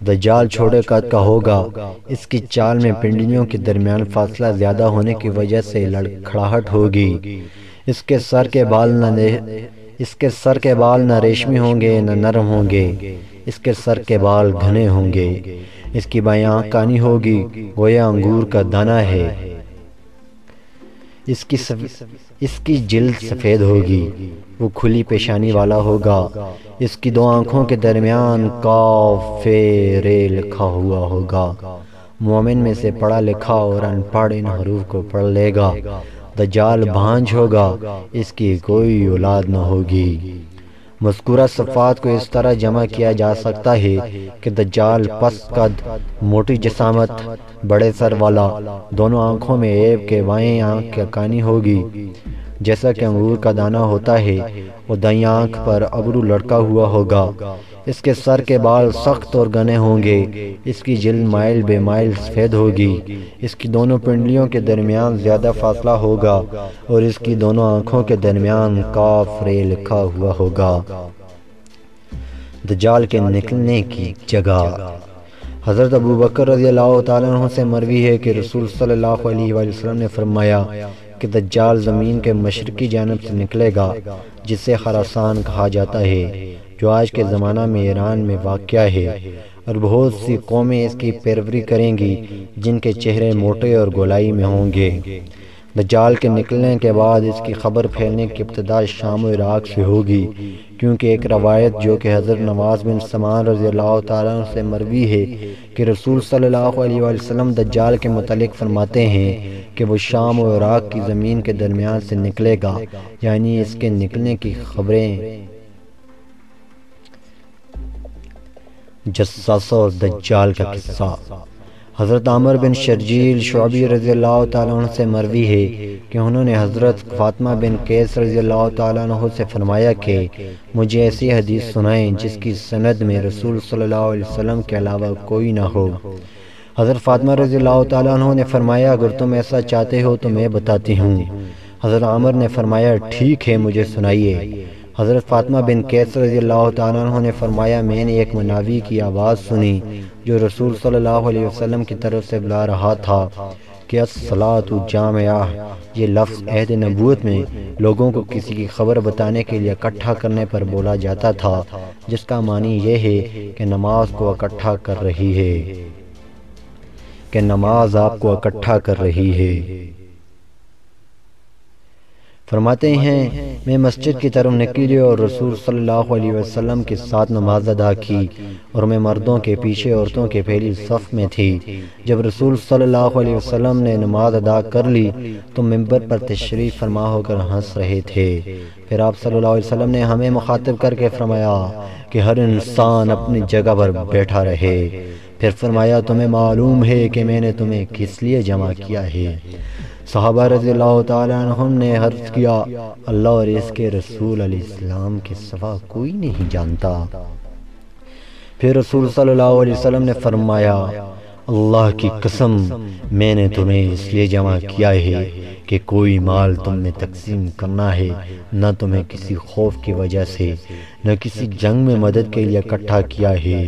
دجال چھوٹے قد کا ہوگا، اس کی چال میں پنڈلیوں کے درمیان فاصلہ زیادہ ہونے کی وجہ سے لڑکھڑاہٹ ہوگی۔ اس کے سر کے بال نہ ریشمی ہوں گے نہ نرم ہوں گے، اس کے سر کے بال گھنے ہوں گے، اس کی بائیں آنکھ کانی ہوگی، گویا انگور کا دانہ ہے، اس کی جلد سفید ہوگی، وہ کھلی پیشانی والا ہوگا، اس کی 2 آنکھوں کے درمیان کاف رے لکھا ہوا ہوگا، مومن میں سے پڑھا لکھا اور ان پڑھ ان حروف کو پڑھ لے گا۔ دجال بھانج ہوگا، اس کی کوئی اولاد نہ ہوگی۔ مذکورہ صفات کو اس طرح جمع کیا جا سکتا ہے کہ دجال پست قد، موٹی جسامت، بڑے سر والا، دونوں آنکھوں میں عیب کے بائیں آنکھ کا کانی ہوگی جیسا کہ انگور کا دانہ ہوتا ہے، اور دائیں آنکھ پر ابرو لڑکا ہوا ہوگا، اس کے سر کے بال سخت اور گھنے ہوں گے، اس کی جلد مائل بے مائل سفید ہوگی، اس کی دونوں پنڈلیوں کے درمیان زیادہ فاصلہ ہوگا، اور اس کی دونوں آنکھوں کے درمیان کاف رے لکھا ہوا ہوگا۔ دجال کے نکلنے کی جگہ۔ حضرت ابو بکر رضی اللہ تعالیٰ عنہ سے مروی ہے کہ رسول صلی اللہ علیہ وآلہ وسلم نے فرمایا کہ دجال زمین کے مشرقی جانب سے نکلے گا، جسے خراسان کہا جاتا ہے، جو آج کے زمانہ میں ایران میں واقع ہے، اور بہت سی قومیں اس کی پیروی کریں گی جن کے چہرے موٹے اور گولائی میں ہوں گے۔ دجال کے نکلنے کے بعد اس کی خبر پھیلنے کی ابتدا شام و عراق سے ہوگی، کیونکہ ایک روایت جو کہ حضرت نواز بن سمان رضی اللہ تعالیٰ عنہ سے مروی ہے کہ رسول صلی اللہ علیہ وآلہ وسلم دجال کے متعلق فرماتے ہیں کہ وہ شام و عراق کی زمین کے درمیان سے نکلے گا، یعنی اس کے نکلنے کی خبریں۔ جساسہ اور دجال کا قصہ۔ حضرت عامر بن شرجیل شعبی رضی اللہ تعالیٰ عنہ سے مروی ہے کہ انہوں نے حضرت فاطمہ بن قیس رضی اللہ تعالیٰ عنہ سے فرمایا کہ مجھے ایسی حدیث سنائیں جس کی سند میں رسول صلی اللہ علیہ وسلم کے علاوہ کوئی نہ ہو۔ حضرت فاطمہ رضی اللہ تعالیٰ عنہ نے فرمایا اگر تم ایسا چاہتے ہو تو میں بتاتی ہوں۔ حضرت عمر نے فرمایا ٹھیک ہے مجھے سنائیے۔ حضرت فاطمہ بن قیس رضی اللہ تعالیٰ عنہ نے فرمایا میں نے ایک مناوی کی آواز سنی جو رسول صلی اللہ علیہ وسلم کی طرف سے بلا رہا تھا کہ الصلاۃ جامعہ۔ یہ لفظ عہد نبوت میں لوگوں کو کسی کی خبر بتانے کے لیے اکٹھا کرنے پر بولا جاتا تھا، جس کا معنی یہ ہے کہ نماز کو اکٹھا کر رہی ہے، کہ نماز آپ کو اکٹھا کر رہی ہے۔ فرماتے ہیں میں مسجد کی طرف نکلی اور رسول صلی اللہ علیہ وسلم کے ساتھ نماز ادا کی، اور میں مردوں کے پیچھے عورتوں کے پہلی صف میں تھی۔ جب رسول صلی اللہ علیہ وسلم نے نماز ادا کر لی تو منبر پر تشریف فرما ہو کر ہنس رہے تھے۔ پھر آپ صلی اللہ علیہ وسلم نے ہمیں مخاطب کر کے فرمایا کہ ہر انسان اپنی جگہ پر بیٹھا رہے۔ پھر فرمایا تمہیں معلوم ہے کہ میں نے تمہیں کس لیے جمع کیا ہے؟ صحابہ رضی اللہ تعالیٰ عنہم نے عرض کیا اللہ اور اس کے رسول علیہ السلام کے سوا کوئی نہیں جانتا۔ پھر رسول صلی اللہ علیہ وسلم نے فرمایا اللہ کی قسم میں نے تمہیں اس لیے جمع کیا ہے کہ کوئی مال تم میں تقسیم کرنا ہے، نہ تمہیں کسی خوف کی وجہ سے، نہ کسی جنگ میں مدد کے لیے اکٹھا کیا ہے،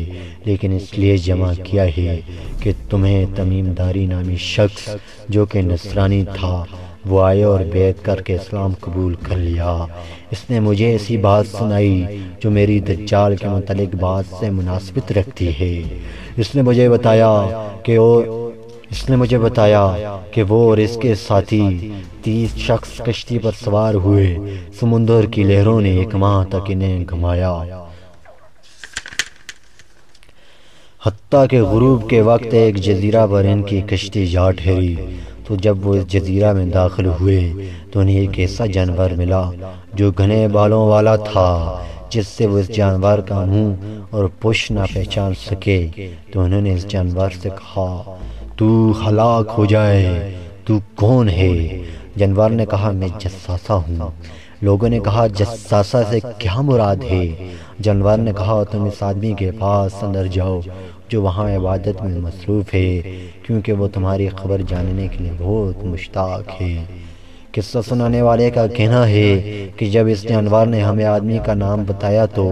لیکن اس لیے جمع کیا ہے کہ تمہیں تمیم داری نامی شخص جو کہ نصرانی تھا وہ آئے اور بیعت کر کے اسلام قبول کر لیا۔ اس نے مجھے ایسی بات سنائی جو میری دجال کے متعلق بات سے مناسبت رکھتی ہے۔ اس نے مجھے بتایا کہ وہ اور اس کے ساتھی 30 شخص کشتی پر سوار ہوئے۔ سمندر کی لہروں نے 1 ماہ تک انہیں گھمایا، حتیٰ کہ غروب کے وقت ایک جزیرہ پر ان کی کشتی جا ٹھہری۔ تو جب وہ اس جزیرہ میں داخل ہوئے تو انہیں ایک ایسا جانور ملا جو گھنے بالوں والا تھا، جس سے وہ اس جانور کا منہ اور پشت نہ پہچان سکے۔ تو انہوں نے اس جانور سے کہا تو ہلاک ہو جائے، تو کون ہے؟ جانور نے کہا میں جساسہ ہوں۔ لوگوں نے کہا جساسہ سے کیا مراد ہے؟ جانور نے کہا تم اس آدمی کے پاس اندر جاؤ جو وہاں عبادت میں مصروف ہے، کیونکہ وہ تمہاری خبر جاننے کے لیے بہت مشتاق ہے۔ قصہ سنانے والے کا کہنا ہے کہ جب اس جانور نے ہمیں آدمی کا نام بتایا تو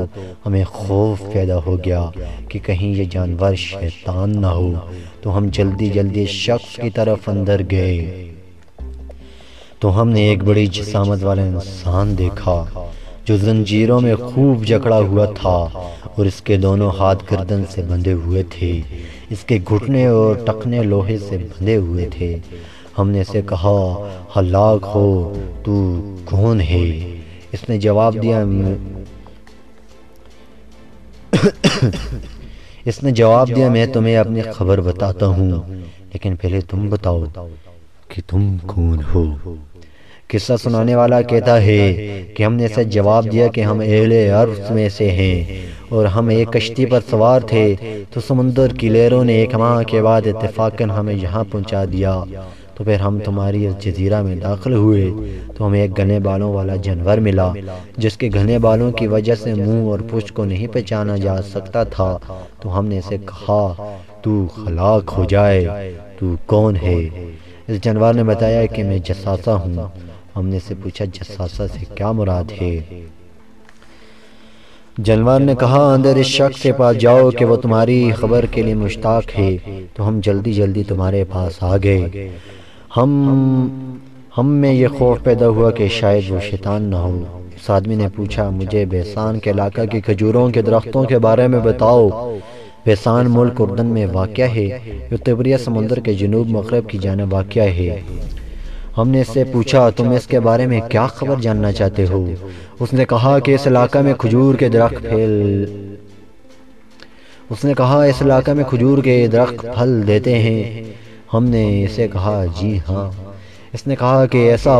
ہمیں خوف پیدا ہو گیا کہ کہیں یہ جانور شیطان نہ ہو، تو ہم جلدی شخص کی طرف اندر گئے تو ہم نے ایک بڑی جسامت والا انسان دیکھا جو زنجیروں میں خوب جکڑا ہوا تھا، اور اس کے دونوں ہاتھ گردن سے بندھے ہوئے تھے، اس کے گھٹنے اور ٹخنے لوہے سے بندھے ہوئے تھے۔ ہم نے اسے کہا ہلاک ہو، تو کون ہے؟ اس نے جواب دیا میں تمہیں اپنی خبر بتاتا ہوں، لیکن پہلے تم بتاؤ کہ تم کون ہو۔ قصہ سنانے والا کہتا ہے کہ ہم نے اسے جواب دیا کہ ہم اہل عرب میں سے ہیں، اور ہم ایک کشتی پر سوار تھے، تو سمندر کی لہروں نے 1 ماہ کے بعد اتفاقاً ہمیں یہاں پہنچا دیا۔ تو پھر ہم تمہاری اس جزیرہ میں داخل ہوئے تو ہمیں ایک گھنے بالوں والا جانور ملا، جس کے گھنے بالوں کی وجہ سے منہ اور پشت کو نہیں پہچانا جا سکتا تھا۔ تو ہم نے اسے کہا تو ہلاک ہو جائے، تو کون ہے؟ اس جانور نے بتایا کہ میں جساسہ ہوں۔ ہم نے اسے پوچھا جساسہ سے کیا مراد ہے؟ جانور نے کہا اندر اس شخص کے پاس جاؤ کہ وہ تمہاری خبر کے لیے مشتاق ہے۔ تو ہم جلدی تمہارے پاس آ گئے۔ ہم میں یہ خوف پیدا ہوا کہ شاید وہ شیطان نہ ہو۔ اس آدمی نے پوچھا مجھے بیسان کے علاقہ کی کھجوروں کے درختوں کے بارے میں بتاؤ۔ بیسان ملک اردن میں واقع ہے، جو تبریہ سمندر کے جنوب مغرب کی جانب واقع ہے۔ ہم نے اس سے پوچھا تم اس کے بارے میں کیا خبر جاننا چاہتے ہو؟ اس نے کہا کہ اس علاقہ میں کھجور کے درخت پھل دیتے ہیں۔ ہم نے اسے کہا جی ہاں۔ اس نے کہا کہ ایسا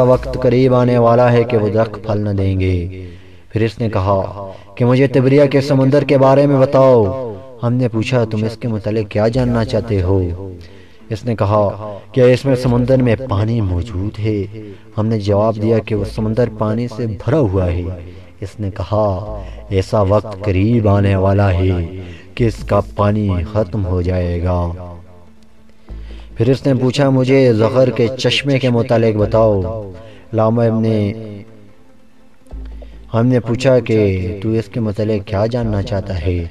وقت قریب آنے والا ہے کہ وہ درخت پھل نہ دیں گے۔ پھر اس نے کہا کہ مجھے تبریہ کے سمندر کے بارے میں بتاؤ۔ ہم نے پوچھا تم اس کے متعلق کیا جاننا چاہتے ہو؟ اس نے کہا کہ اس میں سمندر میں پانی موجود ہے۔ ہم نے جواب دیا کہ وہ سمندر پانی سے بھرا ہوا ہے۔ اس نے کہا ایسا وقت قریب آنے والا ہے کہ اس کا پانی ختم ہو جائے گا۔ پھر اس نے پوچھا مجھے زغر کے چشمے کے متعلق بتاؤ۔ علامہ ہم نے پوچھا کہ تو اس کے متعلق کیا جاننا چاہتا ہے؟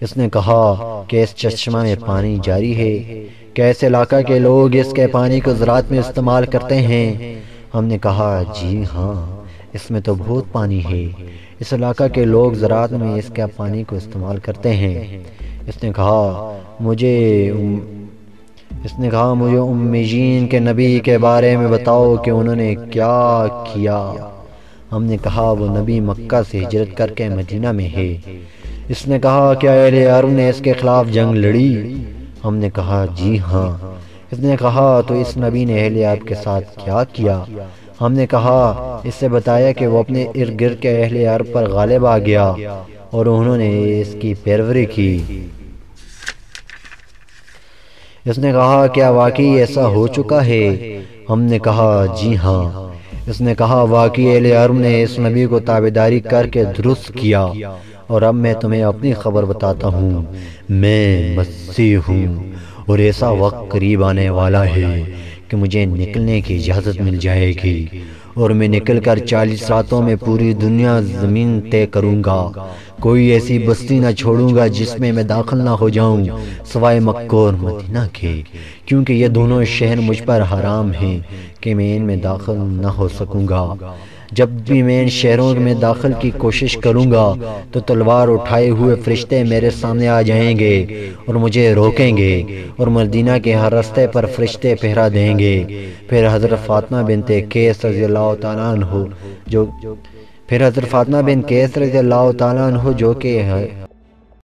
اس نے کہا کہ اس چشمہ میں پانی جاری ہے، کہ اس علاقہ کے لوگ اس کے پانی کو زراعت میں استعمال کرتے ہیں۔ ہم نے کہا جی ہاں، اس میں تو بہت پانی ہے، اس علاقہ کے لوگ زراعت میں اس کے پانی کو استعمال کرتے ہیں۔ اس نے کہا مجھے امیین کے نبی کے بارے میں بتاؤ کہ انہوں نے کیا کیا۔ ہم نے کہا وہ نبی مکہ سے ہجرت کر کے مدینہ میں ہے۔ اس نے کہا کیا اہل عرب نے اس کے خلاف جنگ لڑی؟ ہم نے کہا جی ہاں۔ اس نے کہا تو اس نبی نے اہل عرب کے ساتھ کیا کیا؟ ہم نے کہا اس سے بتایا کہ وہ اپنے ارد گرد کے اہل عرب پر غالب آ گیا اور انہوں نے اس کی پیروی کی۔ اس نے کہا کیا واقعی ایسا ہو چکا ہے؟ ہم نے کہا جی ہاں۔ اس نے کہا واقعی اہل عرب نے اس نبی کو تابعداری کر کے درست کیا، اور اب میں تمہیں اپنی خبر بتاتا ہوں، میں مسیح ہوں اور ایسا وقت قریب آنے والا ہے کہ مجھے نکلنے کی اجازت مل جائے گی، اور میں نکل کر 40 راتوں میں پوری دنیا زمین طے کروں گا۔ کوئی ایسی بستی نہ چھوڑوں گا جس میں داخل نہ ہو جاؤں سوائے مکہ اور مدینہ کے، کیونکہ یہ دونوں شہر مجھ پر حرام ہیں کہ میں ان میں داخل نہ ہو سکوں گا۔ جب بھی میں ان شہروں میں داخل کی کوشش کروں گا تو تلوار اٹھائے ہوئے فرشتے میرے سامنے آ جائیں گے اور مجھے روکیں گے، اور مدینہ کے ہر راستے پر فرشتے پہرا دیں گے۔ پھر حضرت فاطمہ بنت قیس رضی اللہ تعالیٰ عنہ جو کہ